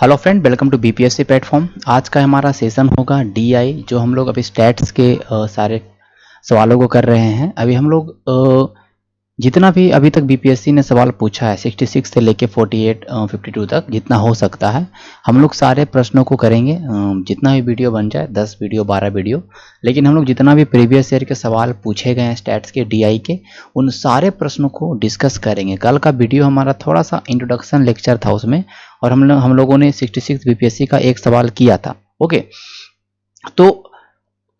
Hello friend, welcome to BPSC platform. आज का हमारा सेशन होगा डीआई, जो हम लोग अभी स्टैट्स के सारे सवालों को कर रहे हैं। अभी हम लोग जितना भी अभी तक बीपीएससी ने सवाल पूछा है 66 से लेके 48 52 तक जितना हो सकता है हम लोग सारे प्रश्नों को करेंगे। जितना भी वीडियो बन जाए, 10 वीडियो 12 वीडियो, लेकिन हम लोग जितना भी प्रीवियस ईयर के सवाल पूछे गए हैं स्टैट्स के डीआई के, उन सारे प्रश्नों को डिस्कस करेंगे। कल का वीडियो हमारा थोड़ा सा इंट्रोडक्शन लेक्चर था उसमें, और हम लोगों ने 66 बीपीएससी का एक सवाल किया था। ओके, तो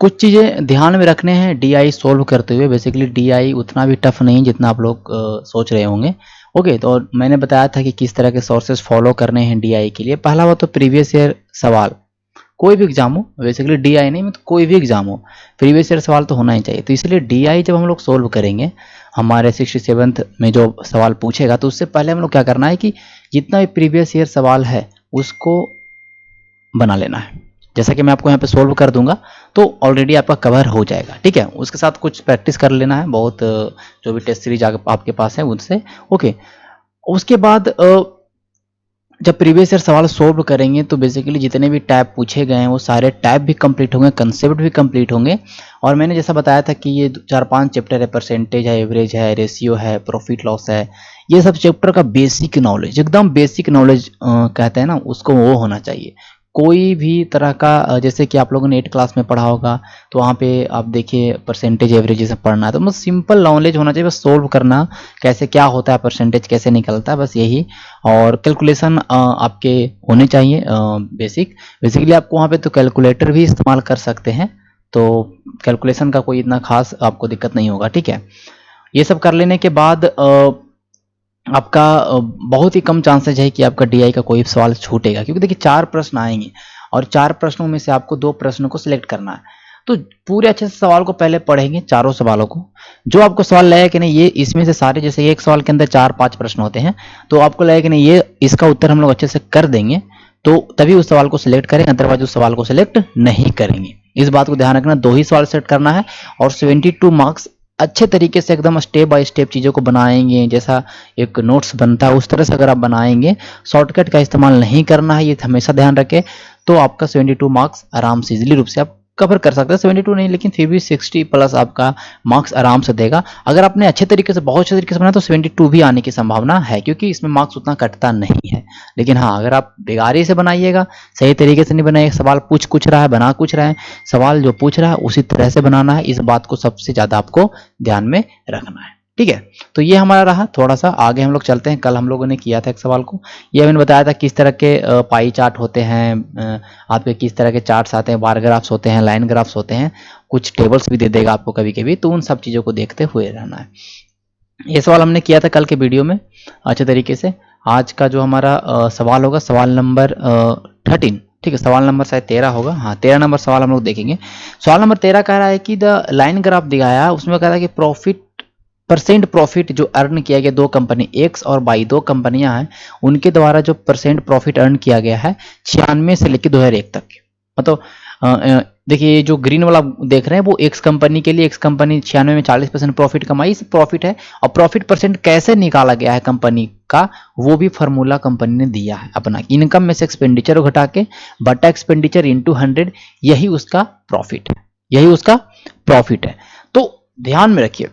कुछ चीज़ें ध्यान में रखने हैं डीआई सोल्व करते हुए। बेसिकली डीआई उतना भी टफ नहीं जितना आप लोग सोच रहे होंगे। ओके, तो मैंने बताया था कि किस तरह के सोर्सेज फॉलो करने हैं डीआई के लिए। पहला बात तो प्रीवियस ईयर सवाल, कोई भी एग्जाम हो, बेसिकली डीआई नहीं, मतलब कोई भी एग्जाम हो, प्रीवियस ईयर सवाल तो होना ही चाहिए। तो इसलिए डीआई जब हम लोग सोल्व करेंगे, हमारे 67th में जो सवाल पूछेगा, तो उससे पहले हम लोग क्या करना है कि जितना भी प्रीवियस ईयर सवाल है उसको बना लेना है। जैसा कि मैं आपको यहाँ पे सोल्व कर दूंगा तो ऑलरेडी आपका कवर हो जाएगा। ठीक है, उसके साथ कुछ प्रैक्टिस कर लेना है, बहुत जो भी टेस्ट सीरीज आपके पास है उनसे। ओके, उसके बाद जब प्रीवियस ईयर सवाल सोल्व करेंगे तो बेसिकली जितने भी टैब पूछे गए हैं वो सारे टैब भी कंप्लीट होंगे, कंसेप्ट भी कंप्लीट होंगे। और मैंने जैसा बताया था कि ये 4-5 चैप्टर है, परसेंटेज है, एवरेज है, रेशियो है, प्रॉफिट लॉस है, ये सब चैप्टर का बेसिक नॉलेज, एकदम बेसिक नॉलेज कहते हैं ना, उसको वो होना चाहिए। कोई भी तरह का जैसे कि आप लोगों ने 8 क्लास में पढ़ा होगा, तो वहाँ पे आप देखिए परसेंटेज एवरेज ये सब पढ़ना है, तो मतलब सिंपल नॉलेज होना चाहिए, बस सोल्व करना कैसे क्या होता है, परसेंटेज कैसे निकलता है, बस यही। और कैलकुलेशन आपके होने चाहिए बेसिक। बेसिकली आपको वहाँ पे तो कैलकुलेटर भी इस्तेमाल कर सकते हैं, तो कैलकुलेशन का कोई इतना खास आपको दिक्कत नहीं होगा। ठीक है, ये सब कर लेने के बाद आपका बहुत ही कम चांसेज है कि आपका डीआई का कोई सवाल छूटेगा, क्योंकि देखिए 4 प्रश्न आएंगे और 4 प्रश्नों में से आपको 2 प्रश्नों को सिलेक्ट करना है। तो पूरे अच्छे से सवाल को पहले पढ़ेंगे, चारों सवालों को। जो आपको सवाल लगेगा कि नहीं ये इसमें से सारे, जैसे एक सवाल के अंदर 4-5 प्रश्न होते हैं, तो आपको लगेगा कि नहीं ये इसका उत्तर हम लोग अच्छे से कर देंगे, तो तभी उस सवाल को सिलेक्ट करेंगे, अदरवाइज उस सवाल को सिलेक्ट नहीं करेंगे। इस बात को ध्यान रखना, 2 ही सवाल सेलेक्ट करना है और 72 मार्क्स अच्छे तरीके से एकदम स्टेप बाय स्टेप चीज़ों को बनाएंगे, जैसा एक नोट्स बनता है उस तरह से अगर आप बनाएंगे, शॉर्टकट का इस्तेमाल नहीं करना है, ये हमेशा ध्यान रखें। तो आपका 72 मार्क्स आराम से इजीली रूप से आप कवर कर सकते हैं। 72 नहीं, लेकिन फिर भी 60 प्लस आपका मार्क्स आराम से देगा। अगर आपने अच्छे तरीके से, बहुत अच्छे तरीके से बनाया तो 72 भी आने की संभावना है, क्योंकि इसमें मार्क्स उतना कटता नहीं है। लेकिन हाँ, अगर आप बेगारी से बनाइएगा, सही तरीके से नहीं बनाइएगा, सवाल पूछ कुछ रहा है, बना कुछ रहा है, सवाल जो पूछ रहा है उसी तरह से बनाना है, इस बात को सबसे ज़्यादा आपको ध्यान में रखना है। ठीक है, तो ये हमारा रहा। थोड़ा सा आगे हम लोग चलते हैं। कल हम लोगों ने किया था एक सवाल को, ये मैंने बताया था किस तरह के पाई चार्ट होते हैं, आपके किस तरह के चार्ट्स आते हैं, बार ग्राफ्स होते हैं, लाइन ग्राफ्स होते हैं, कुछ टेबल्स भी दे देगा आपको कभी कभी, तो उन सब चीज़ों को देखते हुए रहना है। ये सवाल हमने किया था कल के वीडियो में अच्छे तरीके से। आज का जो हमारा सवाल होगा, सवाल नंबर 13। ठीक है, सवाल नंबर शायद 13 होगा, हाँ 13 नंबर सवाल हम लोग देखेंगे। सवाल नंबर 13 कह रहा है कि द लाइन ग्राफ दिखाया है, उसमें कह रहा है कि परसेंट प्रॉफिट जो अर्न किया गया, दो कंपनी एक्स और वाई, दो कंपनियां हैं, उनके द्वारा जो परसेंट प्रॉफिट अर्न किया गया है 96 से लेकर 2001 तक के। मतलब देखिए, ये जो ग्रीन वाला देख रहे हैं वो एक्स कंपनी के लिए, एक्स कंपनी 96 में 40% प्रॉफिट कमाई, इस प्रॉफिट है। और प्रॉफिट परसेंट कैसे निकाला गया है कंपनी का, वो भी फॉर्मूला कंपनी ने दिया है अपना, इनकम में से एक्सपेंडिचर को घटा के बटा एक्सपेंडिचर इंटू 100, यही उसका प्रॉफिट है, यही उसका प्रॉफिट है। तो ध्यान में रखिए,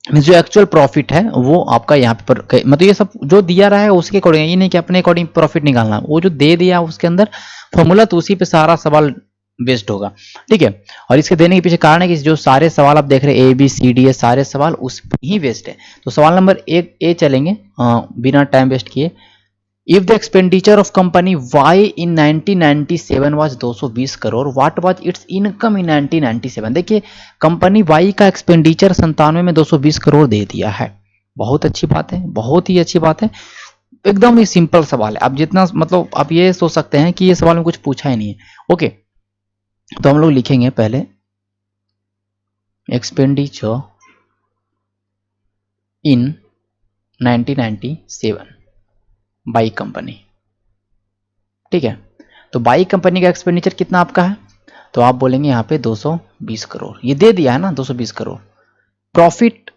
जो एक्चुअल प्रॉफिट है वो आपका यहाँ पर, मतलब ये सब जो दिया रहा है उसके अकॉर्डिंग, ये नहीं कि अपने अकॉर्डिंग प्रॉफिट निकालना, वो जो दे दिया उसके अंदर फॉर्मूला, तो उसी पे सारा सवाल बेस्ड होगा। ठीक है, और इसके देने के पीछे कारण है कि जो सारे सवाल आप देख रहे हैं ABCD, ये सारे सवाल उस पर ही बेस्ड है। तो सवाल नंबर 1 ए चलेंगे बिना टाइम वेस्ट किए। If the expenditure of company Y in 1997 was 220 crore, what was its income in 1997? देखिए, कंपनी Y का एक्सपेंडिचर 97 में 220 करोड़ दे दिया है। बहुत अच्छी बात है, बहुत ही अच्छी बात है, एकदम ही सिंपल सवाल है। आप जितना, मतलब आप ये सोच सकते हैं कि ये सवाल में कुछ पूछा ही नहीं है। ओके, तो हम लोग लिखेंगे पहले एक्सपेंडिचर इन 1997 बाई कंपनी। ठीक है, तो बाई कंपनी का एक्सपेंडिचर कितना आपका है, तो आप बोलेंगे यहाँ पे 220 करोड़, ये दे दिया है ना 220 crore. Profit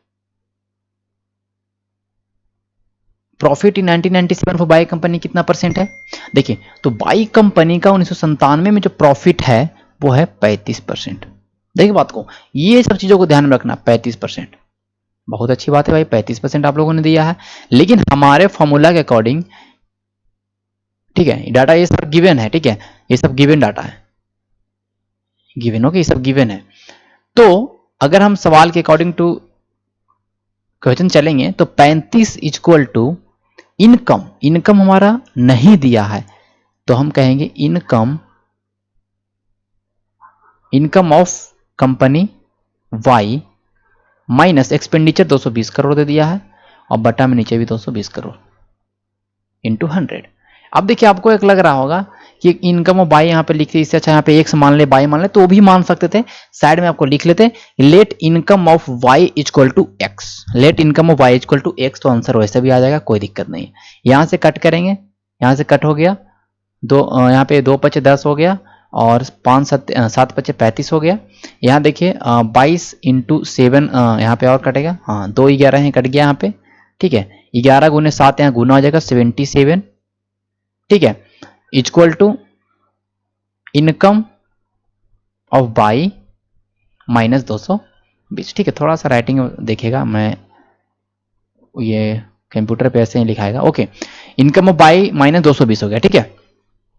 profit in 1997 for by company कितना परसेंट है? देखिए, तो बाई कंपनी का 1997 में जो प्रॉफिट है वो है 35%। देखिए बात को, ये सब चीजों को ध्यान में रखना। 35%, बहुत अच्छी बात है भाई, 35% आप लोगों ने दिया है। लेकिन हमारे फॉर्मूला के अकॉर्डिंग, ठीक है, डाटा ये सब गिवन है, ठीक है, ये सब गिवन डाटा है, गिवन हो, ये सब गिवन है। तो अगर हम सवाल के अकॉर्डिंग टू क्वेश्चन चलेंगे तो 35 इक्वल टू इनकम, इनकम हमारा नहीं दिया है तो हम कहेंगे income, income of company Y minus expenditure 220 crore दे दिया है और बटा में नीचे भी 220 करोड़ इंटू 100। अब देखिए आपको एक लग रहा होगा कि इनकम ऑफ बाई यहाँ पे लिखते, इससे अच्छा यहाँ पे एक्स मान ले, बाई मान ले, तो वो भी मान सकते थे। साइड में आपको लिख लेते let income of Y equal to X, let income of Y equal to X, तो आंसर वैसे भी आ जाएगा, कोई दिक्कत नहीं है। यहाँ से कट करेंगे, यहाँ से कट हो गया, यहाँ पे 2 पचे 10 हो गया और 7 पचे 35 हो गया। यहाँ देखिए 22 इंटू 7 यहाँ पे और कटेगा, हाँ 2 11 है, कट गया यहाँ पे, ठीक है। 11 गुने 7 यहाँ गुना हो जाएगा 77, ठीक है, equal to income of Y minus 220, ठीक है। थोड़ा सा राइटिंग देखेगा, मैं ये कंप्यूटर पे ऐसे ही लिखाएगा, okay. Income of Y minus 220 हो गया, ठीक है।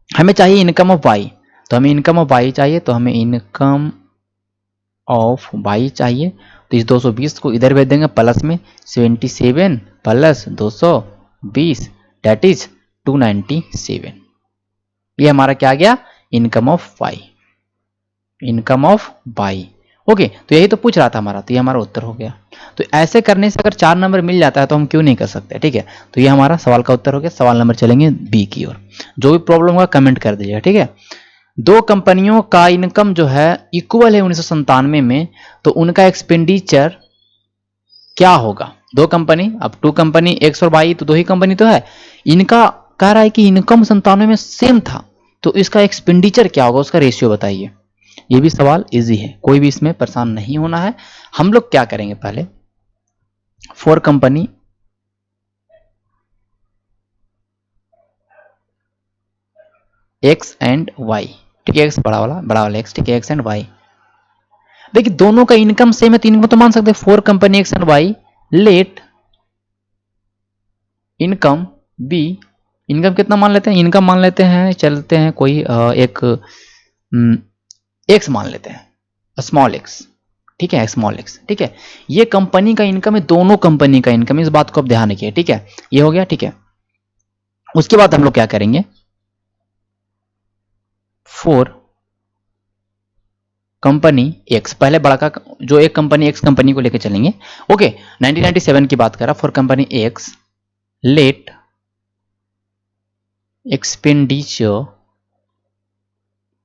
हमें चाहिए इनकम ऑफ बाई, तो हमें इनकम ऑफ बाई चाहिए, तो हमें इनकम ऑफ बाई चाहिए, तो इस 220 को इधर भेज देंगे प्लस में, 77 प्लस 220 दैट इज 297। ये हमारा क्या आ गया? Income of by, income of by, okay. तो यही तो पूछ रहा था हमारा, तो ये हमारा उत्तर हो गया। तो ऐसे करने से अगर 4 नंबर मिल जाता है तो हम क्यों नहीं कर सकते, ठीक है। तो ये हमारा सवाल का उत्तर हो गया। सवाल नंबर चलेंगे बी की ओर। जो भी प्रॉब्लम होगा कमेंट कर दीजिएगा, ठीक है। दो कंपनियों का इनकम जो है इक्वल है 1997 में, तो उनका एक्सपेंडिचर क्या होगा? दो कंपनी, अब 2 कंपनी एक्स और वाई, तो 2 ही कंपनी तो है। इनका कह रहा है कि इनकम 97 में सेम था, तो इसका एक्सपेंडिचर क्या होगा, उसका रेशियो बताइए। ये भी सवाल इजी है, कोई भी इसमें परेशान नहीं होना है। हम लोग क्या करेंगे, पहले for company X and Y, ठीक है, एक्स बड़ा वाला एक्स, ठीक है, एक्स एंड वाई। देखिए दोनों का इनकम सेम है, तो इनको तो मान सकते हैं for company X and Y let income be. Income कितना मान लेते हैं? इनकम मान लेते हैं, चलते हैं कोई एक एक्स मान लेते हैं, स्मॉल एक्स, ठीक है, स्मॉल एक्स, ठीक है। ये कंपनी का इनकम है, दोनों कंपनी का इनकम, इस बात को आप ध्यान रखिए, ठीक है। ये हो गया, ठीक है। उसके बाद हम लोग क्या करेंगे, फॉर कंपनी एक्स, पहले बड़ा का जो एक कंपनी एक्स कंपनी को लेकर चलेंगे, ओके। 1997 की बात कर रहा, for company X let expenditure,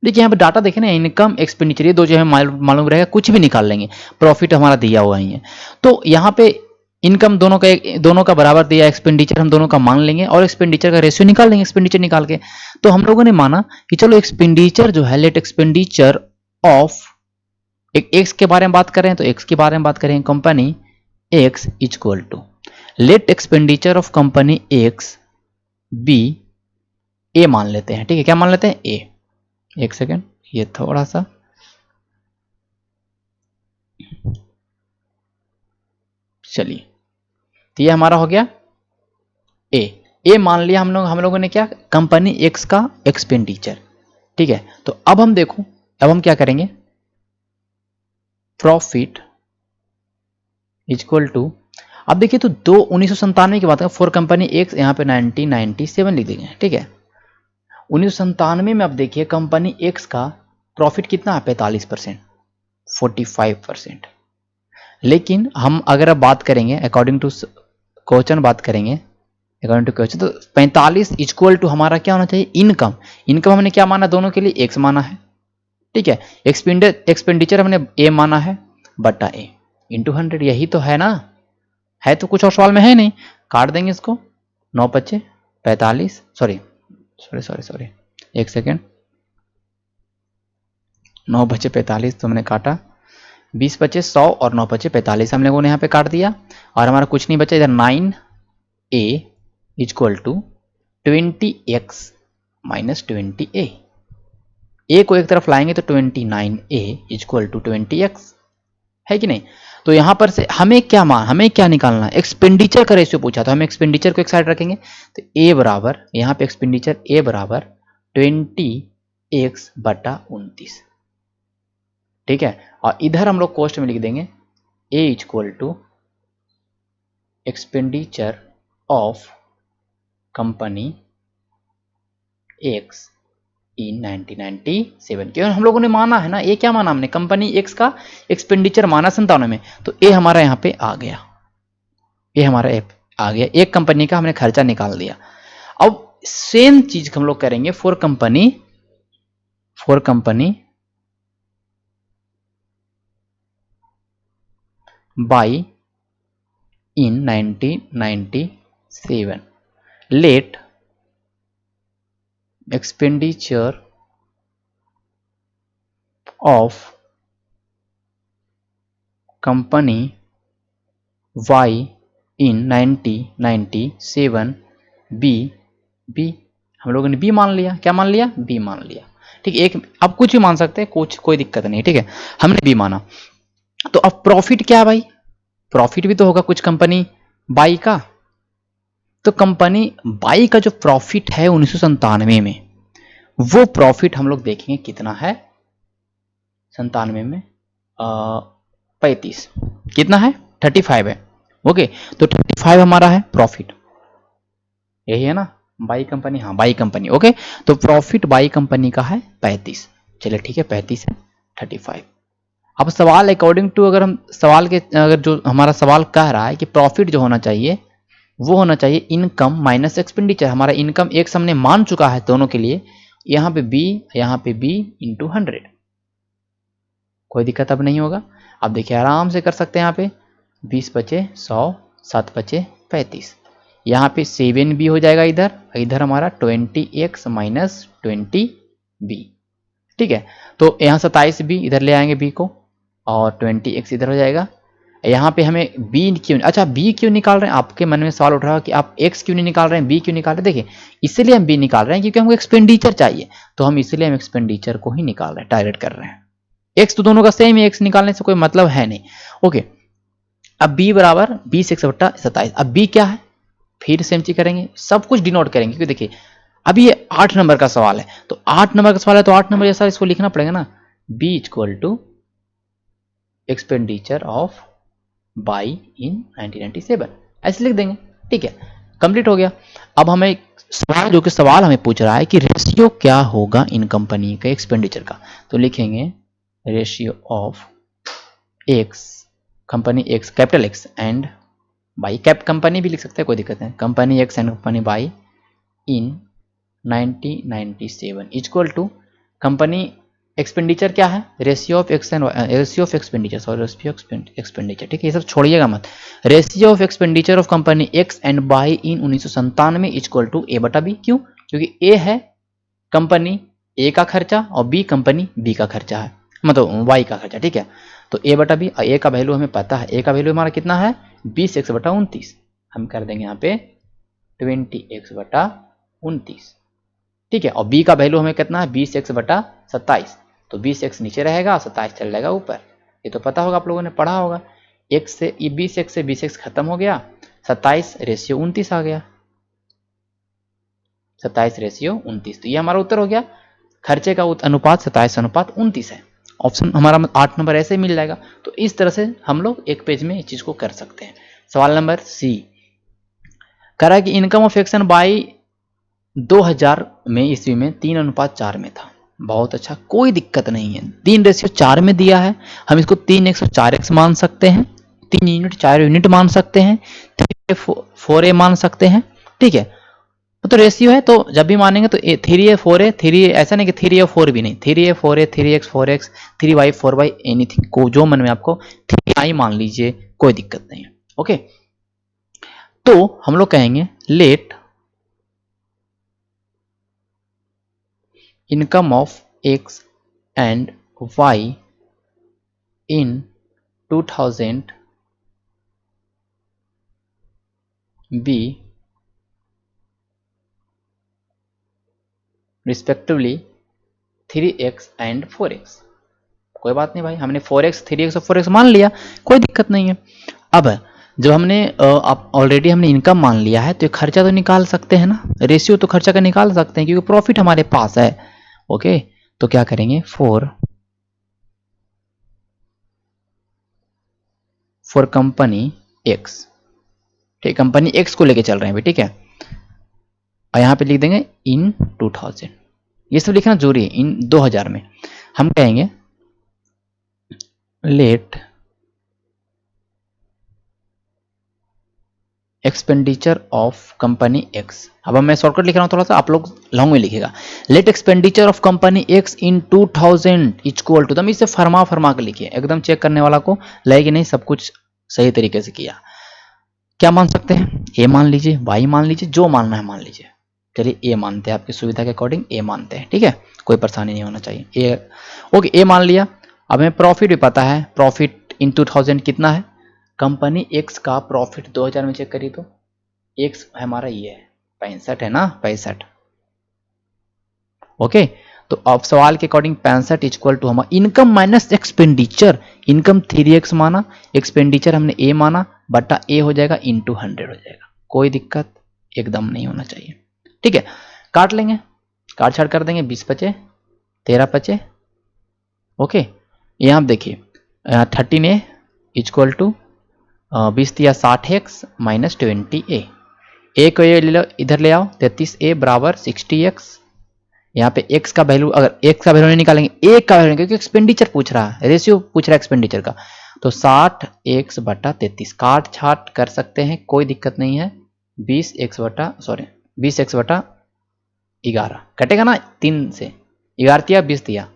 देखिए यहाँ पे डाटा देखें ना, इनकम एक्सपेंडिचर, ये दो जो है मालूम रहेगा, कुछ भी निकाल लेंगे, प्रॉफिट हमारा दिया हुआ ही है। तो यहाँ पे इनकम दोनों का बराबर दिया, एक्सपेंडिचर हम दोनों का मान लेंगे और एक्सपेंडिचर का रेशियो निकाल लेंगे, एक्सपेंडिचर निकाल के। तो हम लोगों ने माना कि चलो एक्सपेंडिचर जो है, लेट एक्सपेंडिचर ऑफ, एक एक्स के बारे में बात करें तो एक्स के बारे में बात करें, company X equal to let expenditure of company X B, A मान लेते हैं, ठीक है। क्या मान लेते हैं? ए। एक सेकेंड, ये थोड़ा सा, चलिए, तो ये हमारा हो गया ए। ए मान लिया हम लोगों ने क्या, कंपनी एक्स का एक्सपेंडिचर, ठीक है। तो अब हम देखो, अब हम क्या करेंगे, प्रॉफिट इक्वल टू, अब देखिए तो 1997 की बात है, फॉर कंपनी एक्स, यहाँ पे 1997 लिख देंगे, ठीक है। 1997 में अब देखिए कंपनी एक्स का प्रॉफिट कितना है, 45%, 45%। लेकिन हम अगर अब बात करेंगे अकॉर्डिंग टू क्वेश्चन, बात करेंगे अकॉर्डिंग टू क्वेश्चन, तो 45 इक्वल टू हमारा क्या होना चाहिए, इनकम। इनकम हमने क्या माना, दोनों के लिए एक्स माना है, ठीक है। एक्सपेंडिचर हमने ए माना है, बटा ए इंटू 100, यही तो है ना, है तो कुछ और सवाल में है नहीं। काट देंगे इसको, 9 पच्चे 45, सॉरी, एक सेकेंड, 9 बचे 45 तो हमने काटा, 20 बचे 100 और 9 बचे 45 हम लोगों ने यहाँ पे काट दिया, और हमारा कुछ नहीं बचा इधर 9 A equal to 20x minus 20a। A को एक तरफ लाएंगे तो 29a इक्वल टू 20x, है कि नहीं। तो यहां पर से हमें क्या निकालना है, एक्सपेंडिचर का रेशियो पूछा, तो हम एक्सपेंडिचर को एक साइड रखेंगे, तो ए बराबर यहां पे एक्सपेंडिचर ए बराबर 20x बटा 29, ठीक है। और इधर हम लोग कॉस्ट में लिख देंगे A equal to expenditure of company X in 1997, क्यों हम लोगों ने माना है ना, ए क्या माना हमने, कंपनी एक्स का एक्सपेंडिचर माना 97 में, तो ए हमारा यहाँ पे आ गया, ये हमारा ए आ गया, एक कंपनी का हमने खर्चा निकाल दिया। अब सेम चीज हम लोग करेंगे for company Y in 1997, let expenditure of company Y in 1997 be, हम लोगों ने बी मान लिया, क्या मान लिया, बी मान लिया, ठीक है। एक आप कुछ भी मान सकते हैं, कुछ कोई दिक्कत नहीं, ठीक है, हमने बी माना। तो अब प्रॉफिट क्या है भाई, प्रॉफिट भी तो होगा कुछ कंपनी बाई का, तो कंपनी बाई का जो प्रॉफिट है 1997 में, वो प्रॉफिट हम लोग देखेंगे कितना है 97 में 35, कितना है 35 है, ओके। तो 35 हमारा है प्रॉफिट, यही है ना, बाई कंपनी, हाँ बाई कंपनी, ओके। तो प्रॉफिट बाई कंपनी का है 35, चलिए ठीक है 35 है 35। अब सवाल अकॉर्डिंग टू, अगर हम सवाल के, अगर जो हमारा सवाल कह रहा है कि प्रॉफिट जो होना चाहिए वो होना चाहिए इनकम माइनस एक्सपेंडिचर, हमारा इनकम एक हमने मान चुका है दोनों के लिए, यहाँ पे बी इंटू 100, कोई दिक्कत अब नहीं होगा। अब देखिए आराम से कर सकते हैं, यहाँ पे 20 बचे 100, 7 बचे 35, यहाँ पे 7 बी हो जाएगा, इधर हमारा 20x माइनस 20 बी, ठीक है। तो यहाँ 27 बी इधर ले आएंगे बी को, और 20x इधर हो जाएगा। यहाँ पे हमें बी क्यों, अच्छा बी क्यों निकाल रहे हैं, आपके मन में सवाल उठ रहा है कि आप x क्यों नहीं निकाल रहे हैं, बी क्यों निकाल रहे हैं। देखिए इसलिए हम बी निकाल रहे हैं क्योंकि हमको एक्सपेंडिचर चाहिए, तो हम इसलिए हम एक्सपेंडिचर को ही निकाल रहे हैं, टारगेट कर रहे हैं। x तो दोनों का सेम है, x निकालने से कोई मतलब है नहीं, ओके। अब b बराबर 20x बट्टा 27, अब b क्या है, फिर सेम चीज करेंगे, सब कुछ डिनोट करेंगे, क्योंकि देखिए अभी ये 8 नंबर का सवाल है, तो 8 नंबर का सवाल है तो 8 नंबर जैसा इसको लिखना पड़ेगा ना, b equal to expenditure of Y in 1997, ऐसे लिख देंगे, ठीक है, कंप्लीट हो गया। अब हमें सवाल, जो कि सवाल हमें पूछ रहा है कि रेशियो क्या होगा इन कंपनी के एक्सपेंडिचर का, तो लिखेंगे ratio of X, company X capital X and Y, cap company भी लिख सकते हैं कोई दिक्कत नहीं, company X and company Y in 1997 equal to company expenditure क्या है, ratio of X and ratio of expenditure, sorry ratio expenditure, ठीक है, ये सब छोड़िएगा मत, ratio of expenditure of company X and Y in 1997 equal to A बटा B, क्यों, क्योंकि ए है कंपनी ए का खर्चा और बी कंपनी बी का खर्चा है, मतलब वाई का खर्चा, ठीक है। तो ए बटा बी, ए का वैल्यू हमें पता है, ए का वैल्यू हमारा कितना है 20x बटा 29, हम कर देंगे यहाँ पे 20x बटा 29, ठीक है। और b का वैल्यू हमें कितना है 20x बटा 27, तो 20x नीचे रहेगा और 27 चल जाएगा ऊपर, ये तो पता होगा, आप लोगों ने पढ़ा होगा। x से 20x से 20x खत्म हो गया, 27 रेशियो 29 आ गया, 27 रेशियो 29, तो ये हमारा उत्तर हो गया, खर्चे का अनुपात 27 अनुपात 29 है। ऑप्शन हमारा 8 नंबर ऐसे ही मिल जाएगा। तो इस तरह से हम लोग एक पेज में इस चीज को कर सकते हैं। सवाल नंबर सी कह रहा है कि इनकम ऑफ एक्शन बाई 2000 में ईस्वी में 3:4 में था, बहुत अच्छा, कोई दिक्कत नहीं है, 3:4 में दिया है, हम इसको 3x और 4x मान सकते हैं, 3 यूनिट 4 यूनिट मान सकते हैं, 4a मान सकते हैं, ठीक है। तो रेशियो है, तो जब भी मानेंगे तो 3a 4a 3a, ऐसा नहीं कि 3a 4 भी नहीं, 3a 4a 3x 4x 3y 4y anything, को जो मन में आपको 3i मान लीजिए, कोई दिक्कत नहीं है, ओके। तो हम लोग कहेंगे let income of x and y in 2000 be respectively 3x and 4x। कोई बात नहीं भाई, हमने 4x 3x और 4x मान लिया, कोई दिक्कत नहीं है। अब जो हमने ऑलरेडी हमने इनकम मान लिया है, तो खर्चा तो निकाल सकते हैं ना, रेशियो तो खर्चा का निकाल सकते हैं क्योंकि प्रॉफिट हमारे पास है। ओके, तो क्या करेंगे, फॉर कंपनी एक्स, ठीक, कंपनी एक्स को लेके चल रहे हैं भाई, ठीक है। और यहाँ पे लिख देंगे इन 2000, ये सब लिखना जरूरी है। इन 2000 में हम कहेंगे let expenditure of company X. अब मैं शॉर्टकट लिख रहा हूँ थोड़ा सा, आप लोग लॉन्ग में लिखेगा। Let expenditure of company X in 2000 equal to, इसे फरमा के लिखिए, एकदम चेक करने वाला को लगे कि नहीं सब कुछ सही तरीके से किया। क्या मान सकते हैं, ए मान लीजिए, वाई मान लीजिए, जो मानना है मान लीजिए। चलिए ए मानते हैं, आपकी सुविधा के अकॉर्डिंग ए मानते हैं, ठीक है, कोई परेशानी नहीं होना चाहिए। ए, ओके, ए मान लिया। अब हमें प्रॉफिट भी पता है, प्रॉफिट इन 2000 कितना है, कंपनी एक्स का प्रॉफिट 2000 में चेक करिए तो एक्स हमारा ये है 65 है ना, 65। ओके, तो अब सवाल के अकॉर्डिंग 65 इक्वल टू हमारा income minus expenditure. Income 3x माना, एक्सपेंडिचर हमने ए माना, बटा ए हो जाएगा इंटू 100 हो जाएगा। कोई दिक्कत एकदम नहीं होना चाहिए, ठीक है। काट लेंगे, काट छाट कर देंगे, 20 बचे, 13 बचे। ओके, यहाँ आप देखिए 13a इक्वल टू 20 दिया 60x माइनस 20a। ए को ये ले लो, इधर ले आओ, 33a बराबर 60x। यहाँ पे x का वैल्यू, अगर x का वैल्यू नहीं निकालेंगे, a का वैल्यू, क्योंकि एक्सपेंडिचर पूछ रहा है, रेशियो पूछ रहा है एक्सपेंडिचर का, तो 60x बटा 33। काट छाट कर सकते हैं, कोई दिक्कत नहीं है। 20x बटा 11 कटेगा ना, 3 से 11 दिया 20 दिया,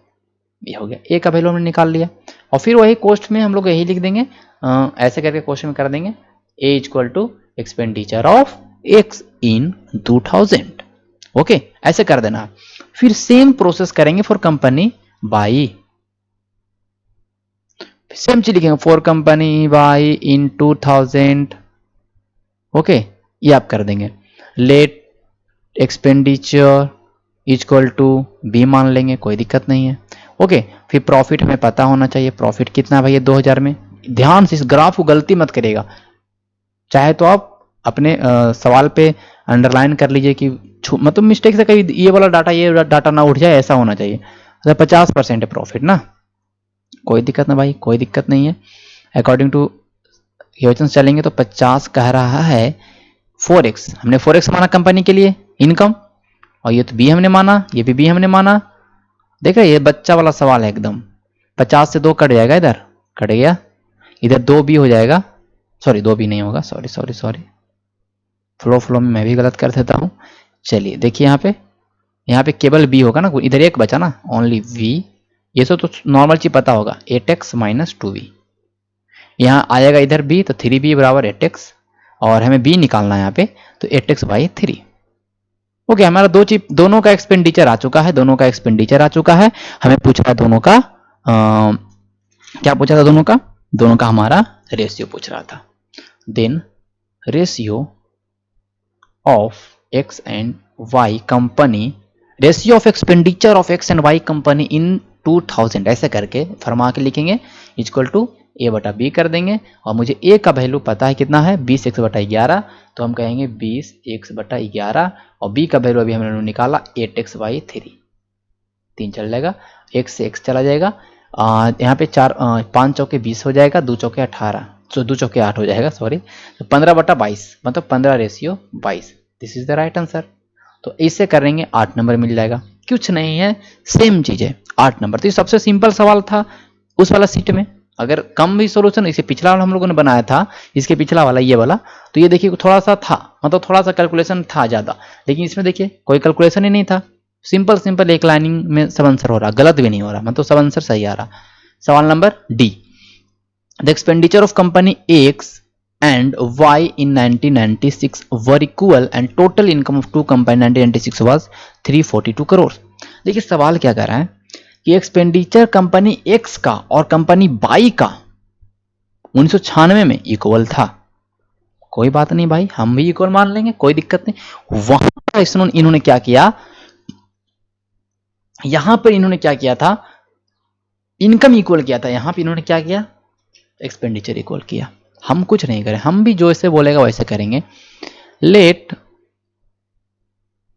ये हो गया। ए का वैल्यू हमने निकाल लिया, और फिर वही कोस्ट में हम लोग यही लिख देंगे, ऐसे करके क्वेश्चन में कर देंगे A equal to expenditure of X in 2000। Okay, ऐसे कर देना। फिर सेम प्रोसेस करेंगे फॉर कंपनी बाई, सेम चीज लिखेंगे for company Y in 2000। Okay, ये आप कर देंगे। Let expenditure equal to B मान लेंगे, कोई दिक्कत नहीं है। ओके, फिर प्रॉफिट हमें पता होना चाहिए, प्रॉफिट कितना भैया 2000 में। ध्यान से इस ग्राफ को गलती मत करिएगा, चाहे तो आप अपने सवाल पे अंडरलाइन कर लीजिए कि मतलब मिस्टेक से कहीं ये वाला डाटा ये डाटा ना उठ जाए, ऐसा होना चाहिए। 50% है प्रॉफिट ना, कोई दिक्कत ना भाई, कोई दिक्कत नहीं है। अकॉर्डिंग टू क्वेश्चन चलेंगे तो 50 कह रहा है 4x, हमने 4x माना कंपनी के लिए इनकम, और ये तो बी हमने माना, ये भी बी हमने माना। देख रहे, ये बच्चा वाला सवाल है एकदम। 50 से 2 कट जाएगा, इधर कट गया, इधर 2b हो जाएगा, सॉरी 2b नहीं होगा, सॉरी फ्लो में मैं भी गलत कर देता हूँ। चलिए देखिए यहाँ पे केवल b होगा ना, इधर एक बचा ना, ओनली v। ये तो नॉर्मल चीज पता होगा, 8x माइनस 2v। यहाँ आएगा इधर b, तो 3b बराबर 8x, और हमें b निकालना है यहाँ पे, तो 8x बाई 3। ओके, हमारा दोनों का एक्सपेंडिचर आ चुका है, दोनों का एक्सपेंडिचर आ चुका है। हमें पूछ रहा है दोनों का क्या पूछा था, दोनों का हमारा रेशियो पूछ रहा था। Then ratio of X and Y company, ratio of expenditure of X and Y company in 2000, ऐसे करके फरमा के लिखेंगे इक्वल टू ए बटा बी कर देंगे। और मुझे ए का वैल्यू पता है कितना है, 20x बटा 11, तो हम कहेंगे 20x बटा 11, और बी का वैल्यू अभी हमने निकाला 8x बाई 3, 3 चल जाएगा, x से x चला जाएगा। यहाँ पे 5 चौके 20 हो जाएगा, 2 चौके 18, 2 चौके 8 हो जाएगा, सॉरी, तो 15 बटा 22, मतलब 15 ratio 22। This is the right answer. तो इससे करेंगे 8 नंबर मिल जाएगा, कुछ नहीं है, सेम चीज है, 8 नंबर। तो ये सबसे सिंपल सवाल था उस वाला सीट में। अगर कम भी सोल्यूशन, इसे पिछला वाला हम लोगों ने बनाया था, इसके पिछला वाला ये वाला, तो ये देखिए थोड़ा सा था, मतलब थोड़ा सा कैलकुलेशन था ज्यादा, लेकिन इसमें देखिए कोई कैलकुलेशन ही नहीं था, सिंपल एक लाइनिंग में सब आंसर हो रहा, गलत भी नहीं हो रहा, मतलब सब आंसर सही आ रहा। सवाल number D, the expenditure of company x and Y in 1996 were equal and total income of two company 1996 was 342 crore. देखिए सवाल क्या कर रहा है कि एक्सपेंडिचर कंपनी X का और कंपनी Y का 1996 में इक्वल था। कोई बात नहीं भाई, हम भी इक्वल मान लेंगे, कोई दिक्कत नहीं। वहां इन्होंने क्या किया, यहां पर इन्होंने क्या किया था, इनकम इक्वल किया था, यहां पर इन्होंने क्या किया, एक्सपेंडिचर इक्वल किया। हम कुछ नहीं करें, हम भी जो ऐसे बोलेगा वैसे करेंगे। Let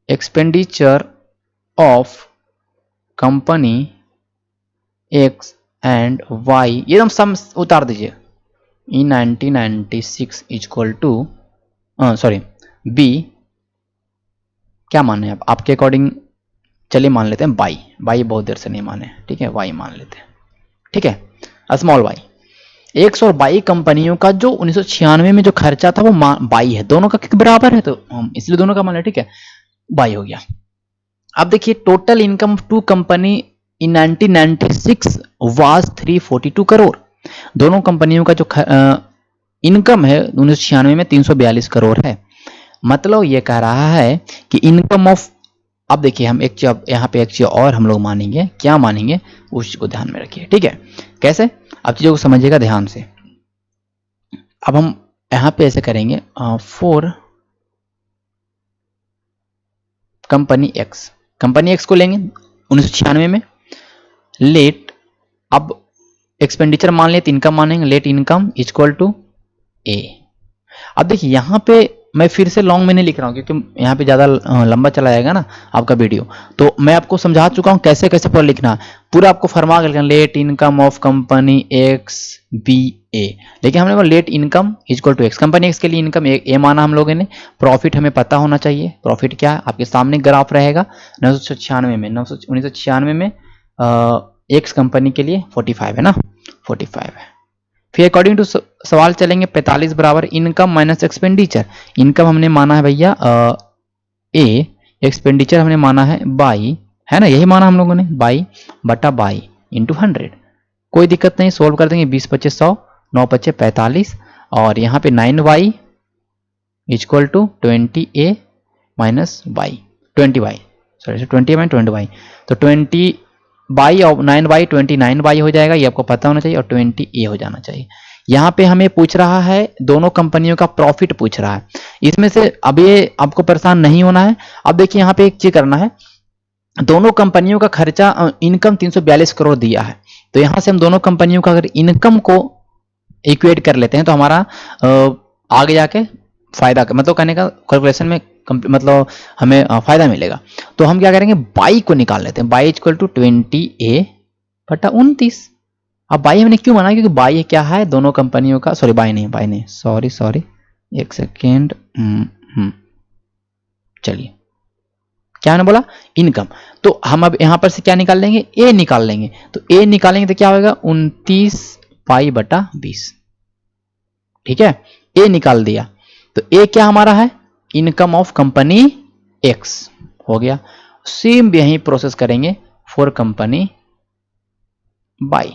expenditure of company X and Y, एकदम सम उतार दीजिए, in 1996 equal to sorry be, क्या माने आप, आपके अकॉर्डिंग चलिए मान लेते हैं बाई, बाई बहुत देर से नहीं माने, ठीक है, वाई मान लेते हैं, ठीक है, स्मॉल वाई। एक्स और बाई कंपनियों का जो 1996 में जो खर्चा था वो बाई है, दोनों का बराबर है, तो हम इसलिए दोनों का मान लें, ठीक है, बाई हो गया। अब देखिए total income to company in 1996 was 342 crore. दोनों कंपनियों का जो इनकम है 1996 में 342 करोड़ है। मतलब ये कह रहा है कि इनकम ऑफ, अब देखिए हम एक चीज यहाँ पे एक चीज और हम लोग मानेंगे, क्या मानेंगे उस चीज को ध्यान में रखिए, ठीक है, कैसे, अब चीजों को समझिएगा ध्यान से। अब हम यहाँ पे ऐसे करेंगे, for company X, company x को लेंगे 1996 में, लेट, अब एक्सपेंडिचर मान लेते, इनकम मानेंगे, लेट इनकम इक्वल टू ए। अब देखिए यहाँ पे मैं फिर से लॉन्ग में नहीं लिख रहा हूँ क्योंकि यहाँ पे ज़्यादा लंबा चला जाएगा ना आपका वीडियो, तो मैं आपको समझा चुका हूँ कैसे कैसे पूरा लिखना, पूरा आपको फरमा कर लिखना, let income of company X B A. लेकिन हमने let income equal to X, company X के लिए इनकम ए माना हम लोगों ने, प्रॉफिट हमें पता होना चाहिए, प्रॉफिट क्या है आपके सामने ग्राफ रहेगा 1996 में, 1996 में एक्स कंपनी के लिए 45 है ना, 45 है। फिर अकॉर्डिंग टू सवाल चलेंगे 45 बराबर इनकम माइनस एक्सपेंडिचर, इनकम हमने माना है भैया ए, एक्सपेंडिचर हमने माना है बाई, है ना, यही माना हम लोगों ने, बाई बटा बाई इंटू 100। कोई दिक्कत नहीं, सोल्व कर देंगे, 20 पच्चीस 100, 9 पच्चे 45, और यहाँ पे 9y equal to 20a minus Y, 20y, sorry 20 minus 20y, तो 20 बाई और 9y 29y हो जाएगा, ये आपको पता होना चाहिए, और 20a हो जाना चाहिए। यहाँ पे हमें पूछ रहा है दोनों कंपनियों का प्रॉफिट पूछ रहा है, इसमें से अब ये आपको परेशान नहीं होना है। अब देखिए यहाँ पे एक चीज करना है, दोनों कंपनियों का खर्चा इनकम 342 करोड़ दिया है, तो यहाँ से हम दोनों कंपनियों का अगर इनकम को इक्वेट कर लेते हैं तो हमारा आगे जाके फायदा, मतलब कहने का कैलकुलेशन में मतलब हमें फायदा मिलेगा। तो हम क्या करेंगे, बाई को निकाल लेते हैं, बाई इक्वल टू 20a बटा 29। अब बाई हमने क्यों माना, क्योंकि बाई क्या है दोनों कंपनियों का, सॉरी बाई नहीं, सॉरी एक सेकेंड, चलिए क्या मैंने बोला, इनकम। तो हम अब यहां पर से क्या निकाल लेंगे, ए निकाल लेंगे, तो ए निकालेंगे तो क्या होगा 29 पाई बटा 20, ठीक है, ए निकाल दिया, तो ए क्या हमारा है, इनकम ऑफ कंपनी एक्स हो गया। सेम यही प्रोसेस करेंगे फॉर कंपनी बाई,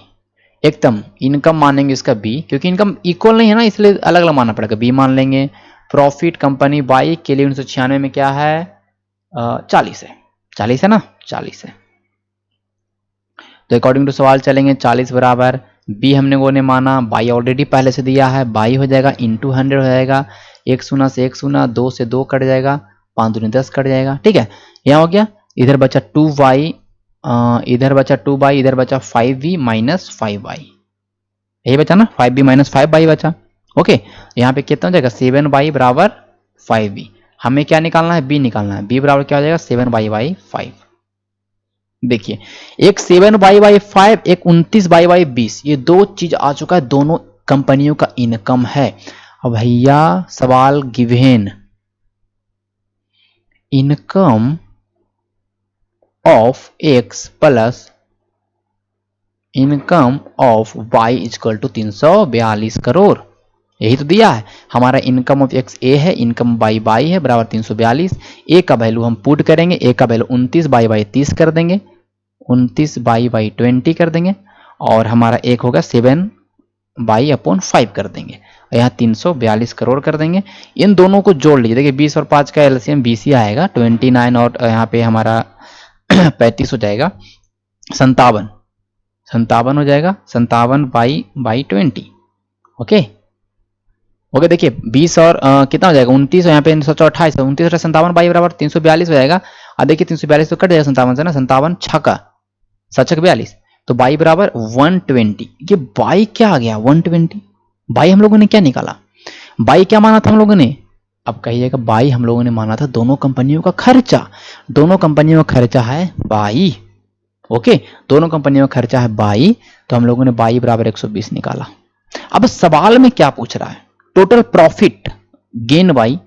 एकदम इनकम मानेंगे इसका बी, क्योंकि इनकम इक्वल नहीं है ना इसलिए अलग अलग मानना पड़ेगा, बी मान लेंगे। प्रॉफिट कंपनी बाई के लिए 1996 में क्या है 40 है, 40 है ना, 40 है, तो अकॉर्डिंग टू सवाल चलेंगे 40 बराबर बी हमने वो ने माना, बाई ऑलरेडी पहले से दिया है, बाई हो जाएगा इंटू 100 हो जाएगा, एक शून्य से एक शून्य, 2 से 2 कट जाएगा, 5 दूनी 10 कट जाएगा, ठीक है, यहाँ हो गया, इधर बचा 2y, इधर बचा 2y, इधर बचा 5v माइनस 5y, यही बचा ना, 5v माइनस 5y बचा, ओके, यहाँ पे कितना हो जाएगा 7y बराबर 5v। हमें क्या निकालना है, b निकालना है, b बराबर क्या हो जाएगा 7y बाई 5। देखिए एक 7y/5, एक 29y/20, ये दो चीज आ चुका है, दोनों कंपनियों का इनकम है। अब भैया सवाल given income of x plus income of y equal to 342 crore, यही तो दिया है। हमारा इनकम ऑफ x a है, इनकम y है बराबर 342, a का वैल्यू हम पुट करेंगे, a का वैल्यू 29y/30 कर देंगे, 29y/20 कर देंगे, और हमारा एक होगा 7y/5 कर देंगे, यहाँ 342 करोड़ कर देंगे। इन दोनों को जोड़ लीजिए, देखिए 20 और 5 का एलसीएम 20 ही आएगा, 29 और यहाँ पे हमारा 35 हो जाएगा, 57 हो जाएगा, 57y/20, ओके ओके। देखिए 20 और कितना हो जाएगा 29, यहाँ पे 28, 29 और 57 बाई बराबर 342 हो जाएगा, अब देखिए 342 तो कट जाएगा 57 से ना, 57 छक्का 7×42, तो बाई बराबर 120। ये बाई क्या आ गया 120, बाई हम लोगों ने क्या निकाला, बाई क्या माना था हम लोगों ने, अब कहिएगा बाई हम लोगों ने माना था दोनों कंपनियों का खर्चा, दोनों कंपनियों का खर्चा है बाई, ओके, दोनों कंपनियों का खर्चा है बाई, तो हम लोगों ने बाई बराबर 120 निकाला। अब सवाल में क्या पूछ रहा है, total profit gain by